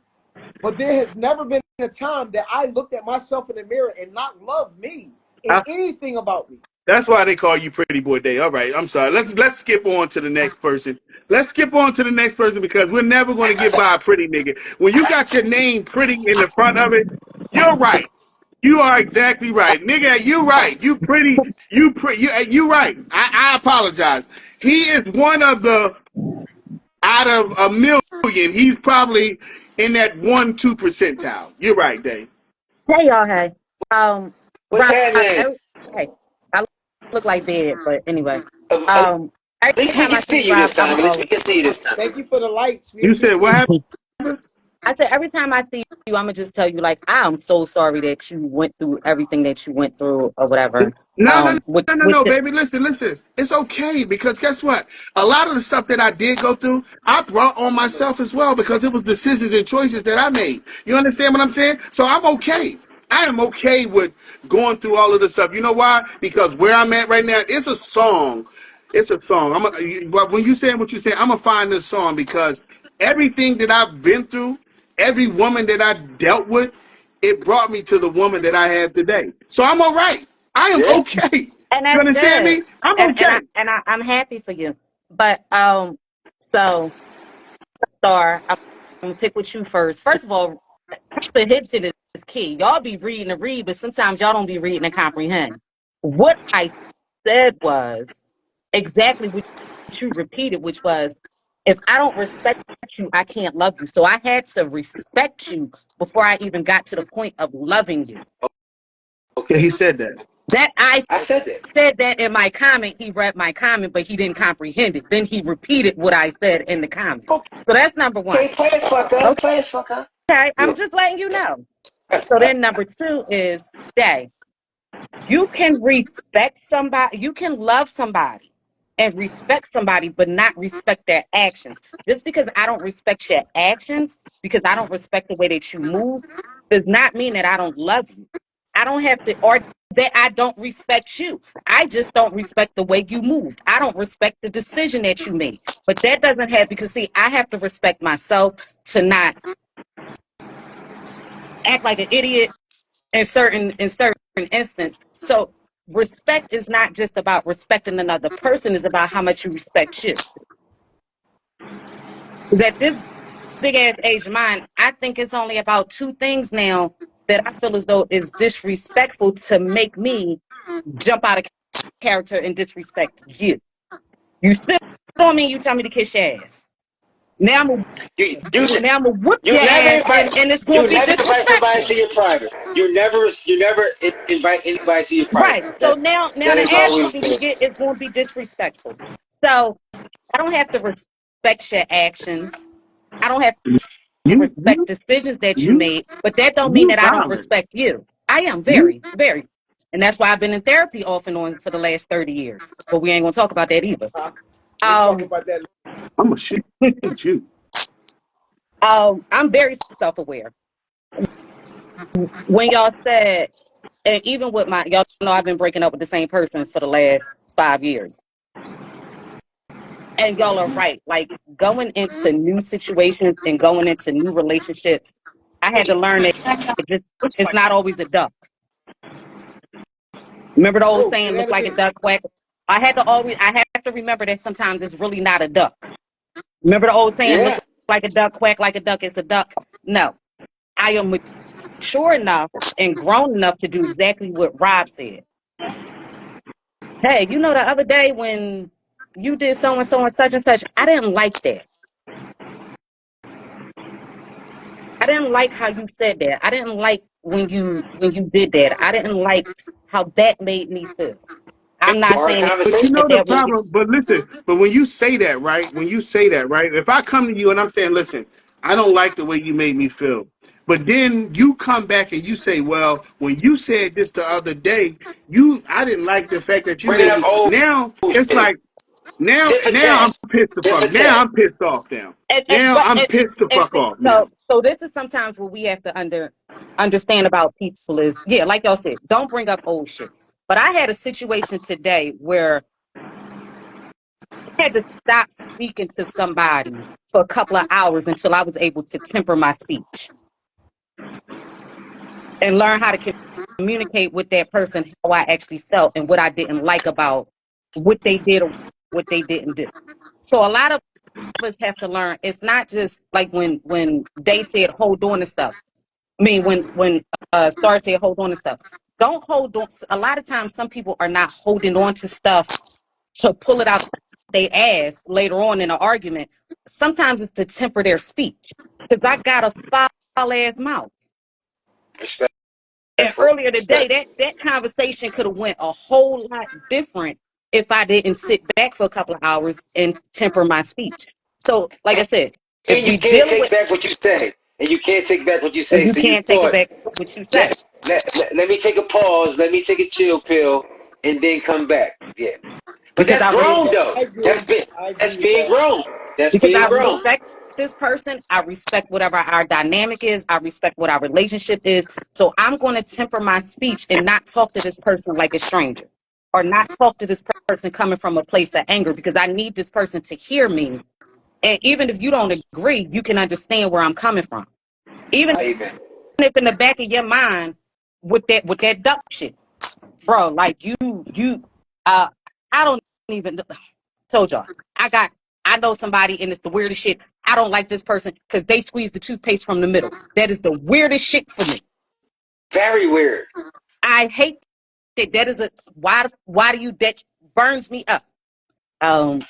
But there has never been a time that I looked at myself in the mirror and not loved me and I, anything about me. that's why they call you Pretty Boy Day. All right, I'm sorry. Let's skip on to the next person. Let's skip on to the next person because we're never going to get by a pretty nigga. When you got your name pretty in the front of it, you're right. You are exactly right, nigga. You right. You pretty. You pretty. You right. I apologize. He is one of the out of a million. He's probably in that 1-2 percentile. You're right, Dave. Hey y'all, hey. What's Rob, happening? hey, I look like dead, but anyway. At Every least we time I can see see you, you Rob, this I'm time. At least we always. can see you this time. Thank you for the lights. We You said what appreciate happened? I said every time I see you, I'm gonna just tell you like I'm so sorry that you went through everything that you went through or whatever. No, no, With the, baby. Listen. It's okay because guess what? A lot of the stuff that I did go through, I brought on myself as well because it was decisions and choices that I made. You understand what I'm saying? So I'm okay. I am okay with going through all of this stuff. You know why? Because where I'm at right now, it's a song. It's a song. But when you say what you say, I'm gonna find this song because everything that I've been through, every woman that I dealt with, it brought me to the woman that I have today. So I'm all right. I am Yeah. okay. and You that's understand good. me? I'm And okay. I'm happy for you. But so Star, I'm gonna pick with you first. First of all, comprehension is key. Y'all be reading and read, but sometimes y'all don't be reading and comprehend. What I said was exactly what you repeated, which was, if I don't respect you, I can't love you. So I had to respect you before I even got to the point of loving you. Yeah, Okay. he said that. That I I said that. said that in my comment. He read my comment, but he didn't comprehend it. Then he repeated what I said in the comment. So that's number one. Okay, play as fuck up. Play as fuck up. Okay, I'm Yeah. just letting you know. So then number two is day. You can respect somebody, you can love somebody and respect somebody, but not respect their actions. Just because I don't respect your actions, because I don't respect the way that you move, does not mean that I don't love you. I don't have to, or that I don't respect you. I just don't respect the way you moved. I don't respect the decision that you made. But that doesn't have, because see, I have to respect myself to not act like an idiot in certain instances. So respect is not just about respecting another person, it's about how much you respect you. That this big ass age of mine, I think it's only about two things now that I feel as though is disrespectful to make me jump out of character and disrespect you. You spit on me, you tell me to kiss your ass. Now I'm gonna You you now I'm gonna whoop you your never ass, and, invite and it's gonna you be never invite somebody disrespectful. to your private. You never invite anybody to your private. Right. So now That the has ass always whooping you been. get is gonna be disrespectful. So I don't have to respect your actions. I don't have to You respect you decisions that you you made, but that don't mean you that I don't violent. respect you. I am You very, very. And that's why I've been in therapy off and on for the last 30 years. But we ain't gonna talk about that either. Huh? We'll talk Um, about that. I'm a shoot you. I'm very self-aware. When y'all said, and even with my, y'all know I've been breaking up with the same person for the last 5 years. And y'all are right. Like going into new situations and going into new relationships, I had to learn that it just it's not always a duck. Remember the old Oh, say saying, look that like a again. duck, quack. I have to remember that sometimes it's really not a duck. Remember the old saying, look Yeah. like a duck, quack like a duck, it's a duck. No. I am mature enough and grown enough to do exactly what Rob said. Hey, you know the other day when you did so and such, I didn't like that. I didn't like how you said that. I didn't like when you did that. I didn't like how that made me feel. I'm not Hard saying But you conversation. know that the that was problem. But listen. But when you say that, right? When you say that, right? If I come to you and I'm saying, listen, I don't like the way you made me feel. But then you come back and you say, well, when you said this the other day, I didn't like the fact that you Bringing made up me. old Now it's shit. like Tit for now tat. I'm pissed the Tit fuck. for Now tat. I'm pissed off now. and Now but I'm pissed the fuck off now. so this is sometimes what we have to understand about people is, yeah, like y'all said, don't bring up old shit. But I had a situation today where I had to stop speaking to somebody for a couple of hours until I was able to temper my speech. and learn how to communicate with that person how I actually felt and what I didn't like about what they did or what they didn't do. So a lot of us have to learn. It's not just like when they said hold on to stuff. I mean, when Star said hold on to stuff. Don't hold on. A lot of times, some people are not holding on to stuff to pull it out their ass later on in an argument. Sometimes it's to temper their speech because I got a foul ass mouth. Respectful. And earlier today, Respectful. that conversation could have went a whole lot different if I didn't sit back for a couple of hours and temper my speech. So, like I said, if And you we can't dealing take with, back what you say. And you can't take back what you and say. you So you can't take it thought, back what you say, let me take a pause. Let me take a chill pill and then come back. Yeah. But because that's I grown Yeah, though. I agree. I That's agree with being that. grown. That's because being I grown. respect this person. I respect whatever our dynamic is. I respect what our relationship is. So I'm going to temper my speech and not talk to this person like a stranger, or not talk to this person coming from a place of anger, because I need this person to hear me. And even if you don't agree, you can understand where I'm coming from. Even I Amen. if in the back of your mind with that duck shit, bro, like uh I don't even told y'all. I know somebody and it's the weirdest shit. I don't like this person because they squeeze the toothpaste from the middle. That is the weirdest shit for me. Very weird. I hate that. That is a why do you that burns me up. Um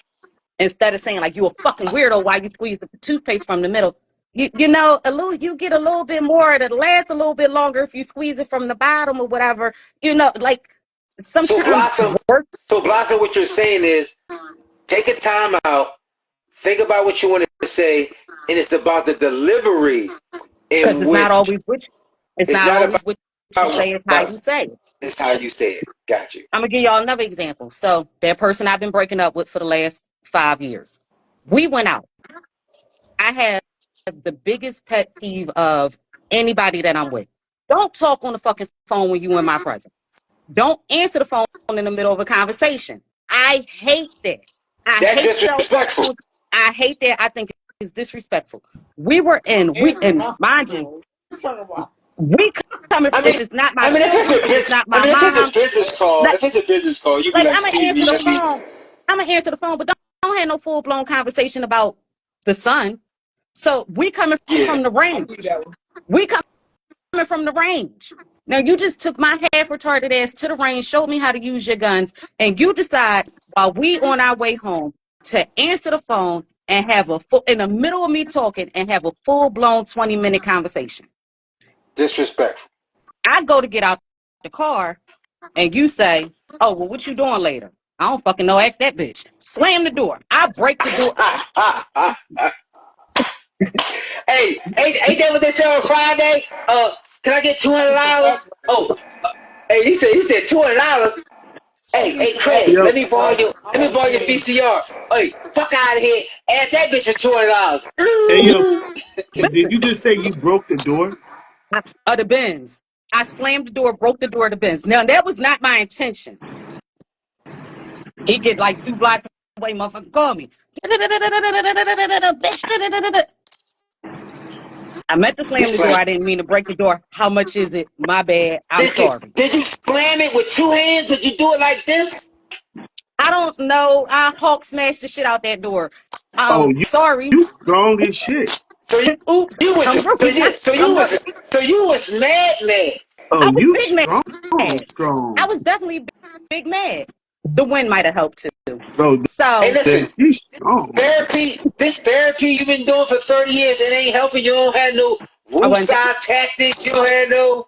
Instead of saying like you a fucking weirdo why you squeeze the toothpaste from the middle. You know, you get a little bit more, it'll last a little bit longer if you squeeze it from the bottom or whatever. You know, like So sometimes Blossom, work what you're saying is take a time out, think about what you want to say, and it's about the delivery because in it's not which always what it's it's not not always what you say, it's how about you say it. it's how you say it. Got you. I'm gonna give y'all another example. So that person I've been breaking up with for the last 5 years. We went out. I have the biggest pet peeve of anybody that I'm with. Don't talk on the fucking phone when you in my presence. Don't answer the phone in the middle of a conversation. I hate that. I That's hate cell disrespectful. phones. I hate that. I think it's disrespectful. We were in answer and my mind you, phone. What you talking about? we coming I if mean, it's not my children, if it's not my if it's a mom, business call, like if it's a business call, you be like like, I'm gonna "Excuse answer me, the let me." phone. I'm gonna answer the phone, but don't have no full blown conversation about the son. So we coming Yeah, from the I believe range. that one. We coming from the range. Now you just took my half retarded ass to the range, showed me how to use your guns, and you decide while we on our way home to answer the phone and have a full in the middle of me talking and have a full blown 20-minute conversation. disrespectful. I go to get out the car and you say, "Oh, well, what you doing later?" I don't fucking know. Ask that bitch. Slam the door. I break the door. Hey, ain't that what they say on Friday? Can I get It's some $200? background Oh, shit. hey, he said $200. I'll Hey, give you hey, some Craig, Yo, let I'm me just borrow your saying. VCR. Hey, fuck out of here. Ask that bitch for $200. hey, yo, Ooh. did you just say you broke the door? Of the Benz. I slammed the door, broke the door of the Benz. Now that was not my intention. He get like 2 blocks away, motherfucker, call me. Bitch. I meant to You slam the door. slam. I didn't mean to break the door. How much is it? My bad. I'm sorry. Did you slam it with two hands? Did you do it like this? I don't know. I Hulk smashed the shit out that door. Oh, Sorry. you strong as shit. So you, Oops. you was I'm so really you not. so you I'm was really, so you was mad. Oh, I was you big mad. strong, I strong, was definitely big mad. The wind might have helped too. bro. Hey, So listen, She's strong. this therapy you've been doing for 30 years, it ain't helping. You don't have no I wasn't woosah tactics. You don't have no.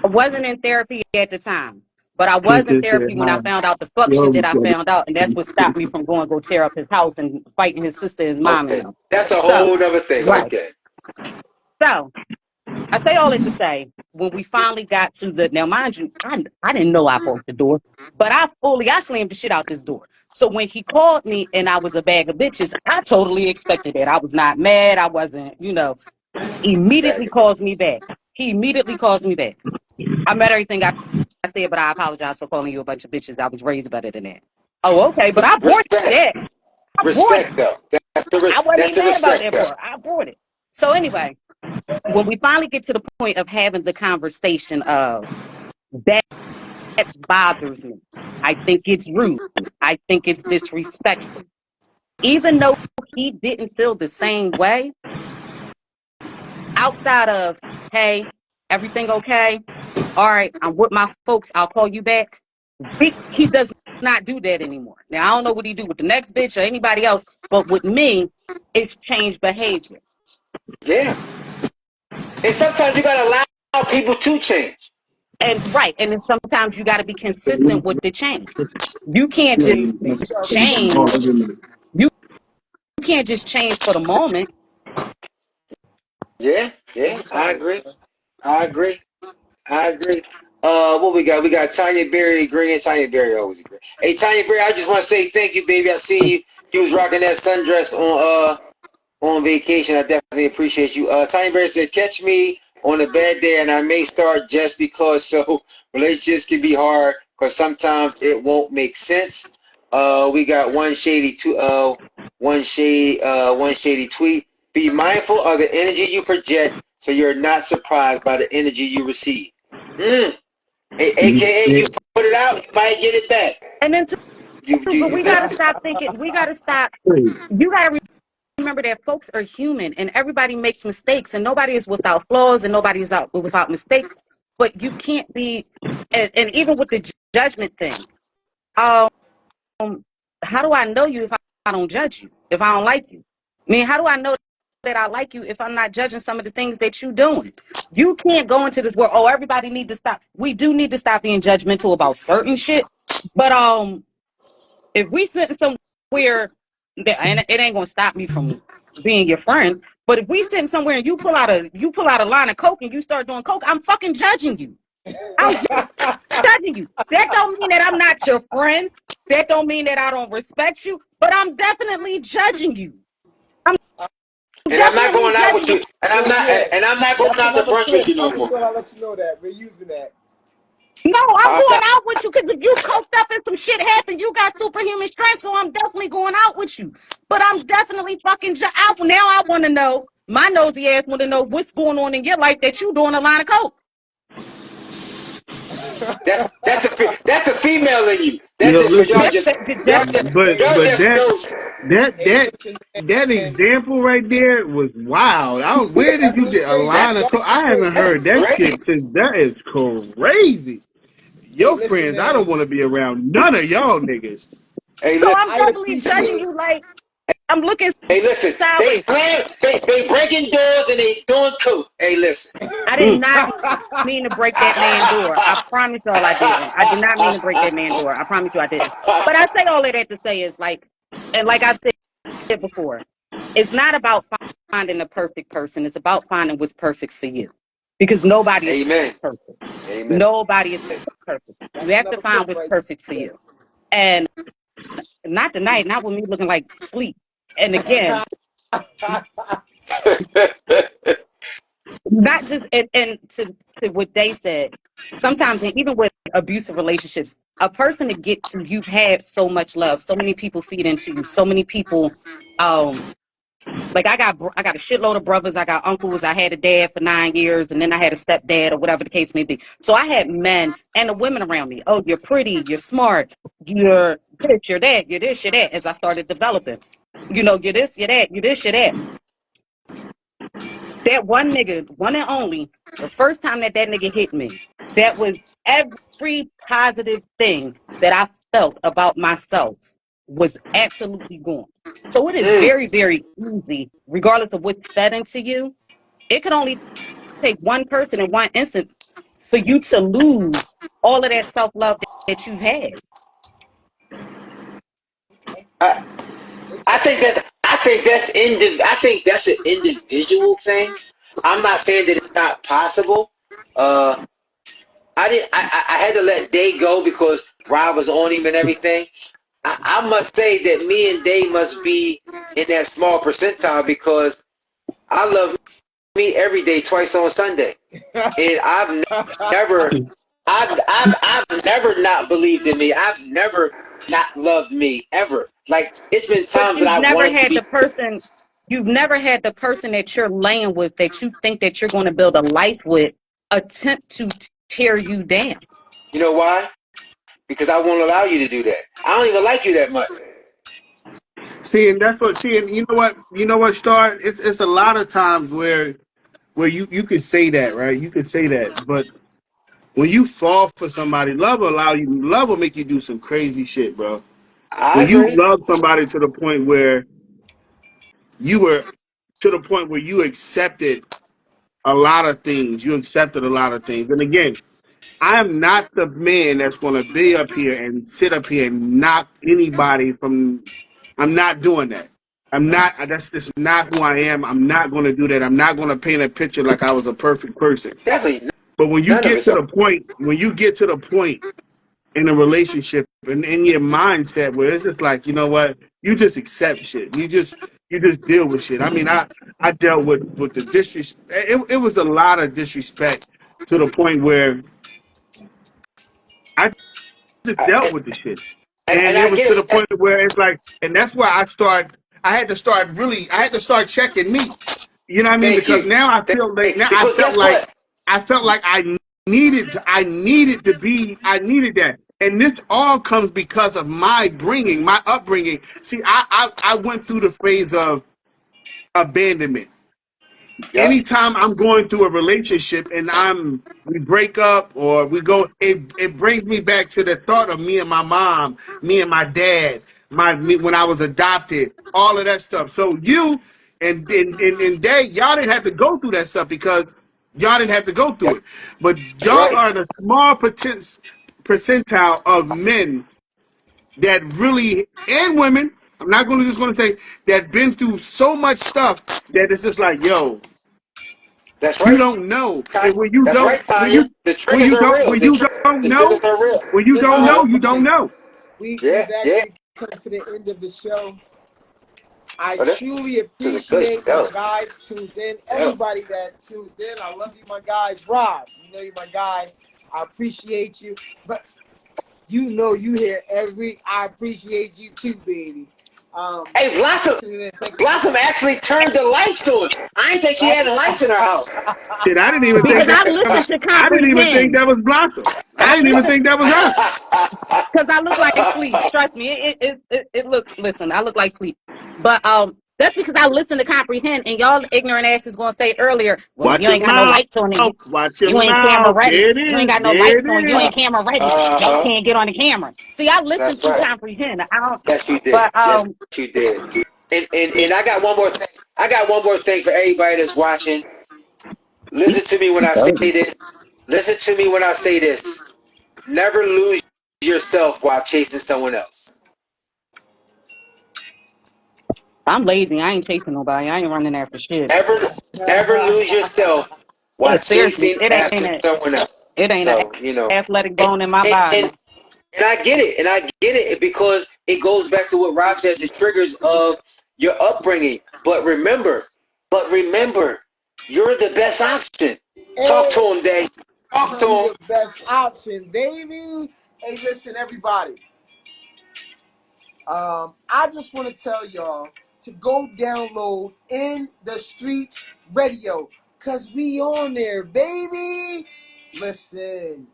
I wasn't in therapy at the time, but I was Take in this shit therapy when I high. found out the fuck shit Yo, that I found out, and that's what stopped me from going to go tear up his house and fighting his sister, his mom, and Okay, them. that's a So, whole other thing. right. Okay, So I say all that to say, when we finally got to the now, mind you, I didn't know I broke the door, but I slammed the shit out this door. So when he called me and I was a bag of bitches, I totally expected that. I was not mad. I wasn't, immediately bag of it. calls me back. He immediately calls me back. I met everything I said, but I apologize for calling you a bunch of bitches. I was raised better than that. Oh, okay, but I brought Respect, that. I brought it. respect though. I wasn't That's even the mad about respect that though. part. I brought it. So anyway, when we finally get to the point of having the conversation of that bothers me, I think it's rude, I think it's disrespectful, even though he didn't feel the same way, outside of, hey, everything okay? All right, I'm with my folks, I'll call you back. He does not do that anymore. Now, I don't know what he do with the next bitch or anybody else, but with me, it's changed behavior. Yeah. And sometimes you gotta allow people to change. And right, and then sometimes you got to be consistent with the change. You can't just change. You can't just change for the moment. Yeah, I agree. I agree. I agree. What we got? We got Tanya Berry agreeing. Tanya Berry always agree. Hey, Tanya Berry, I just want to say thank you, baby. I see you. You was rocking that sundress on vacation. I definitely appreciate you. Tanya Berry said, "Catch me on a bad day, and I may start just because." So relationships can be hard because sometimes it won't make sense. We got one shady tweet. Be mindful of the energy you project, so you're not surprised by the energy you receive. AKA, you put it out, you might get it back. And then, too, but we got to stop thinking. We got to stop. You got to remember that folks are human, and everybody makes mistakes, and nobody is without flaws, and nobody is without mistakes. But you can't be, and even with the judgment thing. How do I know you if I don't judge you? If I don't like you? I mean, how do I know that I like you if I'm not judging some of the things that you're doing? You can't go into this world, oh, everybody need to stop. We do need to stop being judgmental about certain shit. But if we sit somewhere, and it ain't gonna stop me from being your friend, but if we sitting somewhere and you pull out a line of coke and you start doing coke, I'm fucking judging you. I'm judging you. That don't mean that I'm not your friend. That don't mean that I don't respect you, but I'm definitely judging you. And I'm not going out with you. And I'm not going out to brunch with you no more. I'll let you know that we're using that. No, I'm going out with you because if you coked up and some shit happened, you got superhuman strength, so I'm definitely going out with you. But I'm definitely fucking out. Now I want to know, my nosy ass want to know what's going on in your life that you doing a line of coke. That's the female in you. That's just for y'all just that example right there was wild. Where did you get a line of coke? I haven't heard that shit since. That is crazy. Your friends, I don't want to be around none of y'all niggas. Hey, so I'm definitely judging you like I'm looking. Hey, listen, sideways. they breaking doors and they doing coke. Hey, listen. I did not mean to break that man's door. I promise y'all I didn't. I did not mean to break that man's door. I promise you I didn't. But I say all of that to say is like, and like I said before, it's not about finding a perfect person. It's about finding what's perfect for you. Because nobody is perfect. Amen. Nobody is perfect. You have to find what's perfect for you. And not tonight, not with me looking like sleep. And again, not just and to what they said, sometimes even with abusive relationships, a person to get to, you've had so much love, so many people feed into you, so many people like I got a shitload of brothers, I got uncles, I had a dad for 9 years, and then I had a stepdad or whatever the case may be. So I had men and the women around me. Oh, you're pretty, you're smart, you're this, you're that, you're this, you're that. As I started developing, you're this, you're that, you're this, you're that. That one nigga, one and only, the first time that nigga hit me, that was every positive thing that I felt about myself was absolutely gone. So it is very, very easy, regardless of what's fed into you. It could only take one person in one instant for you to lose all of that self-love that you've had. I think that's an individual thing. I'm not saying that it's not possible. I had to let Day go because Rob was on him and everything. I must say that me and Day must be in that small percentile because I love me every day, twice on Sunday, and I've never not believed in me. I've never not loved me ever. Like it's been times that I never wanted had to be. the person. You've never had the person that you're laying with, that you think that you're going to build a life with, attempt to tear you down. You know why? Because I won't allow you to do that. I don't even like you that much. See, and that's what. See, and you know what, Star. It's a lot of times where you could say that, right? You could say that, but when you fall for somebody, love will make you do some crazy shit, bro. I When you agree. love somebody to the point where you were to the point where you accepted a lot of things, and again, I am not the man that's going to be up here and sit up here and knock anybody from. I'm not doing that. I'm not. That's just not who I am. I'm not going to do that. I'm not going to paint a picture like I was a perfect person. Definitely. But when you None of get us to are. the point, in a relationship and in your mindset where it's just like, you know what, you just accept shit. You just deal with shit. I mean, I dealt with the disrespect. It was a lot of disrespect to the point where I just dealt And, with the shit. and And it I was to get the it. point where it's like, and that's why I had to start checking me. You know what I mean? Thank Because you. now Because guess what? I felt like I needed that. And this all comes because of my upbringing. See, I went through the phase of abandonment. Yep. Anytime I'm going through a relationship and we break up or we go, it brings me back to the thought of me and my mom, me and my dad, me when I was adopted, all of that stuff. So you and Dad, y'all didn't have to go through that stuff because y'all didn't have to go through Yep. it. But That's y'all right. are the small percentile of men that really, and women, I'm not going to just going to say, that been through so much stuff that it's just like, yo, That's you right. don't know, and That's right, Tanya. The triggers are real. when you don't The know, triggers are real. when you don't Listen, know, Uh huh. you don't everybody, know. Yeah. we've Yeah. actually come to the end of the show. I But this truly is a good appreciate my show. guys tuned in. Yeah. Everybody that tuned in, I love you, my guys. Rob, you know you're my guy. I appreciate you. But you know you hear every. I appreciate you too, baby. Hey, For Blossom. tuning in. Thank you. Blossom actually turned the lights on. I didn't think she Right? had the lights in her house. Shit, I didn't even think Because that. I listened to I didn't even think comprehend. that was Blossom. I I didn't even listened think that was her. because I look like sleep. Trust me, it look. Listen, I look like sleep. But that's because I listen to comprehend, and y'all ignorant asses gonna say earlier, well, if Watch you your ain't got no mouth. lights on, and Watch your you ain't camera mouth. ready, There it you ain't is. got no There lights on, it you is. ain't camera ready, y'all Uh-huh. can't get on the camera. See, I listen That's to right. comprehend. I don't. Yes, you did. But Yes, you did. And I got one more thing. I got one more thing for everybody that's watching. Listen to me when I say this. Listen to me when I say this. Never lose yourself while chasing someone else. I'm lazy. I ain't chasing nobody. I ain't running after shit. Ever, ever lose yourself Yeah, while seriously, chasing after someone else. it ain't a So, athletic and, bone in my and, body. and And I get it. And I get it because it goes back to what Rob said, the triggers of your upbringing. But remember, you're the best option. Talk to Hey, him, Dave. Talk to I'm him. the best option, baby. Hey, listen, everybody. I just want to tell y'all to go download In the Streets Radio, cause we on there, baby. Listen,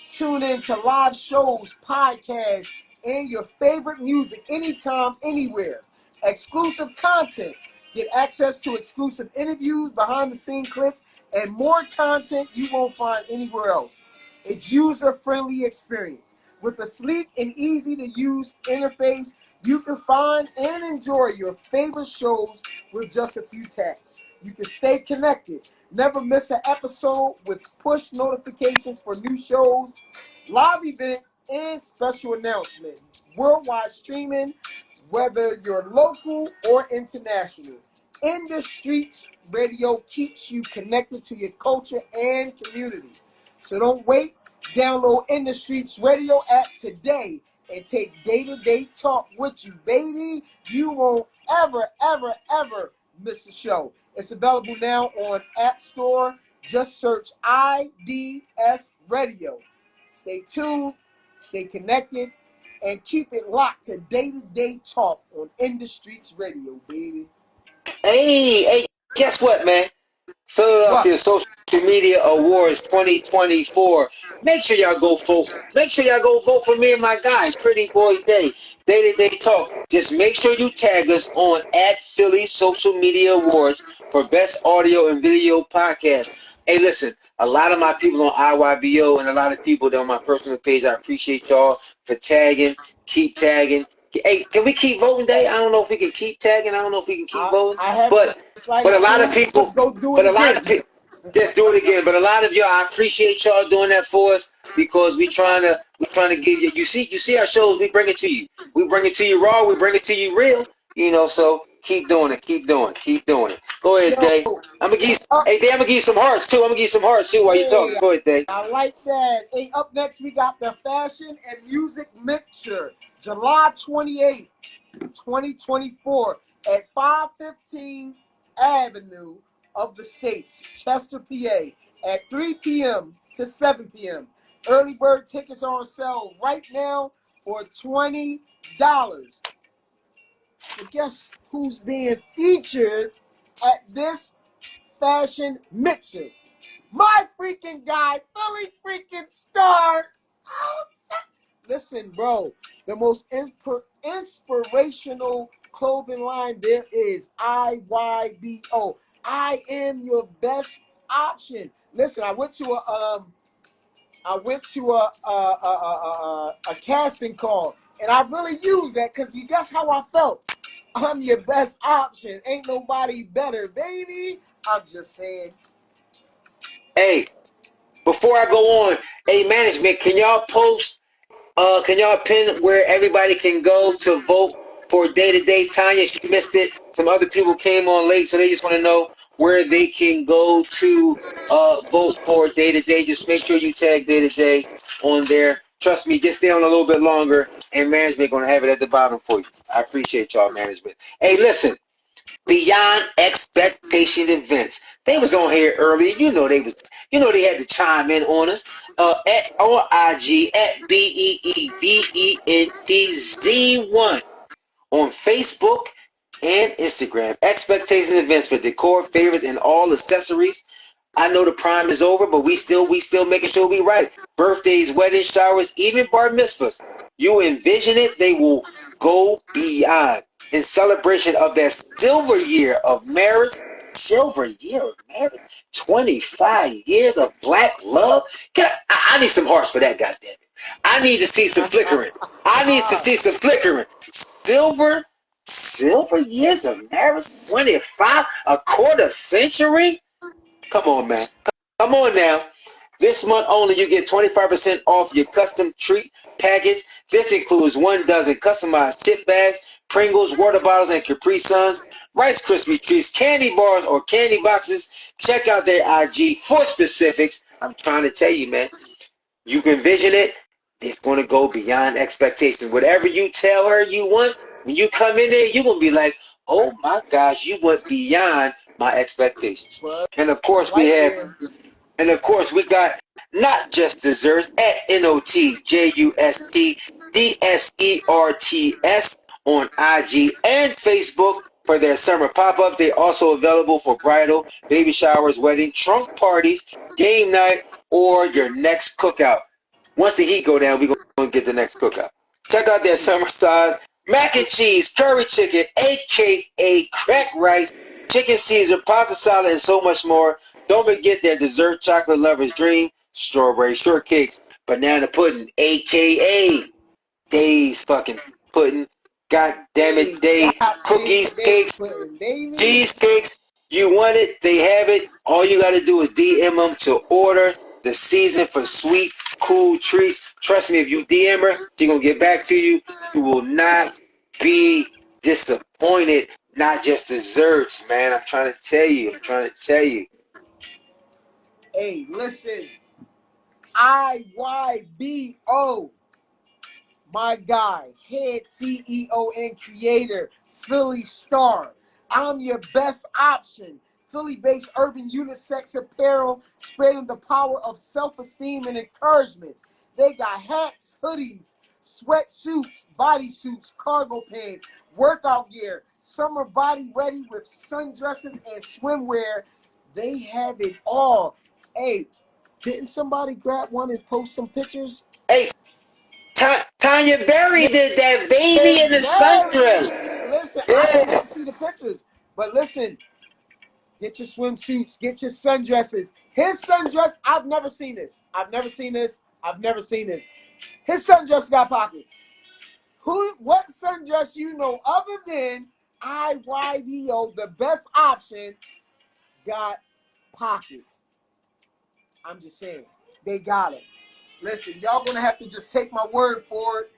tune in to live shows, podcasts, and your favorite music anytime, anywhere. Exclusive content. Get access to exclusive interviews, behind the scene clips, and more content you won't find anywhere else. It's user-friendly experience. With a sleek and easy to use interface, you can find and enjoy your favorite shows with just a few taps. You can stay connected, never miss an episode with push notifications for new shows, live events, and special announcements. Worldwide streaming, whether you're local or international. In the Streets Radio keeps you connected to your culture and community. So don't wait. Download In the Streets Radio app today and take day-to-day talk with you, baby. You won't ever, ever, ever miss a show. It's available now on App Store. Just search IDS Radio. Stay tuned, stay connected, and keep it locked to day-to-day talk on In the Streets Radio, baby. Hey, guess what, man? What? Philadelphia Social Media Awards 2024. Make sure y'all go vote. Make sure y'all go vote for me and my guy, Pretty Boy Day. Day to Day Talk. Just make sure you tag us on at Philly Social Media Awards for Best Audio and Video Podcast. Hey, listen, a lot of my people on IYBO and a lot of people that on my personal page, I appreciate y'all for tagging. Keep tagging. Hey, can we keep voting, Day? I don't know if we can keep tagging. I don't know if we can keep voting. I have the But but a slightest lot of clue. Let's people, go do it but a lot of again. people, just do it again. But a lot of y'all, I appreciate y'all doing that for us because we trying to give you. You see our shows. We bring it to you. We bring it to you raw. We bring it to you real. So keep doing it. Keep doing it. Keep doing it. Go ahead, Yo, Day. I'm gonna give. up. Hey, Day, I'm gonna give you some hearts too. I'm gonna give you some hearts too while you Hey, talking. Go ahead, Day. I like that. Hey, up next we got the Fashion and Music Mixture, July 28th, 2024 at 515 Avenue of the States, Chester, PA, at 3 p.m. to 7 p.m. Early bird tickets are on sale right now for $20. But guess who's being featured at this fashion mixer? My freaking guy, Philly freaking Star. Listen, bro, the most inspirational clothing line there is, IYBO. I am your best option. Listen, I went to a casting call, and I really used that because you guess how I felt. I'm your best option. Ain't nobody better, baby. I'm just saying. Hey, before I go on, hey, management, can y'all pin where everybody can go to vote for Day to Day? Tanya, she missed it. Some other people came on late, so they just want to know where they can go to vote for Day to Day. Just make sure you tag Day to Day on there. Trust me, just stay on a little bit longer, and management gonna have it at the bottom for you. I appreciate y'all, management. Hey, listen. Beyond Expectation Events. They was on here earlier. They had to chime in on us. On IG at BEEVENTZ1 on Facebook and Instagram. Expectation Events for decor, favorites, and all accessories. I know the prime is over, but we still making sure we right. Birthdays, wedding showers, even bar mitzvahs. You envision it, they will go beyond in celebration of their silver year of marriage. Silver year of marriage, 25 years of black love. I need some hearts for that, goddamn it. I need to see some flickering. I need to see some flickering. Silver years of marriage, 25, a quarter century. Come on, man. Come on now. This month only, you get 25% off your custom treat package. This includes 1 dozen customized chip bags, Pringles, water bottles, and Capri Suns, Rice Krispie treats, candy bars, or candy boxes. Check out their IG for specifics. I'm trying to tell you, man. You can envision it. It's going to go beyond expectations. Whatever you tell her you want, when you come in there, you're going to be like, oh my gosh, you went beyond my expectations. But And of it's course, we right have there. and of course, we got not just desserts at NOTJUSTDSERTS on IG and Facebook for their summer pop-ups. They're also available for bridal, baby showers, wedding, trunk parties, game night, or your next cookout. Once the heat go down, we're going to get the next cookout. Check out their summer size mac and cheese, curry chicken, aka cracked rice, chicken Caesar, pasta salad, and so much more. Don't forget their dessert, chocolate lover's dream, strawberry shortcakes, banana pudding, aka Dave's fucking pudding. God damn Hey, it, Dave. God damn Cookies, day cakes, pudding, baby. cheesecakes. You want it, they have it. All you got to do is DM them to order the season for sweet, cool treats. Trust me, if you DM her, she's going to get back to you. You will not be disappointed. Not just desserts, man. I'm trying to tell you. Hey, listen. IYBO, my guy, head CEO and creator, Philly Star. I'm your best option. Philly-based urban unisex apparel, spreading the power of self-esteem and encouragement. They got hats, hoodies, sweatsuits, bodysuits, cargo pants, workout gear, summer body ready with sundresses and swimwear. They have it all. Hey, didn't somebody grab one and post some pictures? Hey, Tanya Berry did that, baby in the sundress. Listen, I didn't get Yeah. to see the pictures, but listen, get your swimsuits, get your sundresses. His sundress, I've never seen this. I've never seen this. His sundress got pockets. What sundress you know other than IYBO, the best option, got pockets? I'm just saying, they got them. Listen, y'all gonna have to just take my word for it.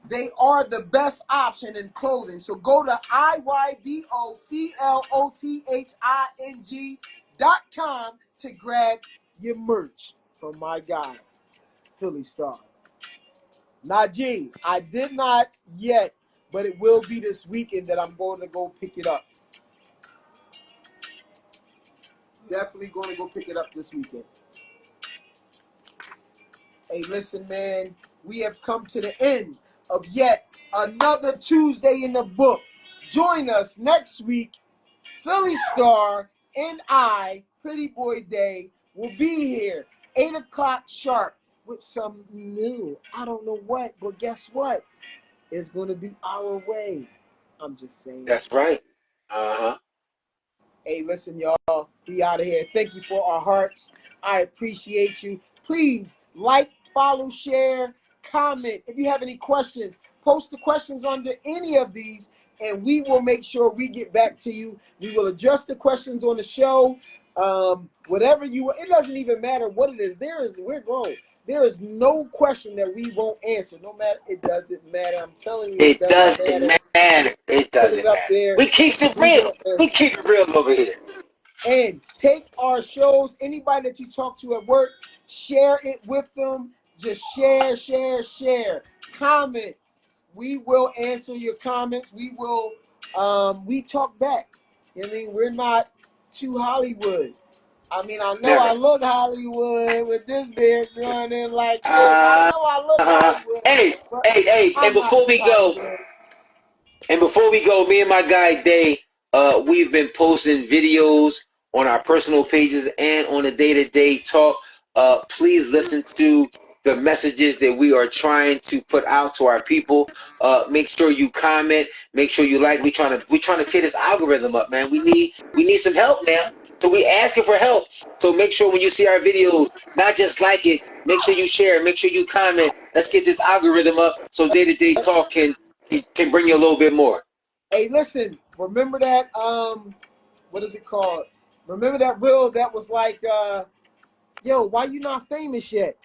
They are the best option in clothing. So go to IYBOCLOTHING.com to grab your merch from my guy, Philly Star. Najee, I did not yet, but it will be this weekend that I'm going to go pick it up. Definitely going to go pick it up this weekend. Hey, listen, man, we have come to the end of yet another Tuesday in the book. Join us next week. Philly Star and I, Pretty Boy Day, will be here 8 o'clock sharp with some new. I don't know what, but guess what? It's going to be our way. I'm just saying. That's right. Uh-huh. Hey, listen, y'all. We out of here. Thank you for our hearts. I appreciate you. Please like, follow, share, comment. If you have any questions, post the questions under any of these, and we will make sure we get back to you. We will address the questions on the show. Whatever it doesn't even matter what it is. We're grown. There is no question that we won't answer. No matter, it doesn't matter. I'm telling you, It doesn't doesn't matter. matter. It Put doesn't it up matter. there. We keep it We real. will answer. We keep it real over here. And take our shows, anybody that you talk to at work, share it with them. Just share. Comment. We will answer your comments. We will, we talk back. I mean, we're not too Hollywood. I mean, I know Never. I look Hollywood with this beard growing in like this. I know I look Hollywood. Hey, I'm not too Hollywood. And before we go, me and my guy Day, we've been posting videos on our personal pages and on the day-to-day talk. Please listen to the messages that we are trying to put out to our people. Make sure you comment. Make sure you like. We're trying to tear this algorithm up, man. We need some help now. So we asking for help. So make sure when you see our videos, not just like it. Make sure you share. Make sure you comment. Let's get this algorithm up so day-to-day talk can bring you a little bit more. Hey, listen, remember that, what is it called? Remember that reel that was like, yo, why you not famous yet?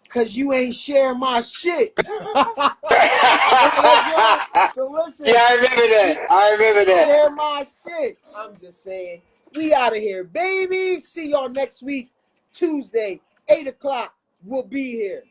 Because you ain't sharing my shit. Remember that, Joe? So listen. Yeah, I remember that. Share my shit. I'm just saying. We out of here, baby. See y'all next week, Tuesday, 8 o'clock. We'll be here.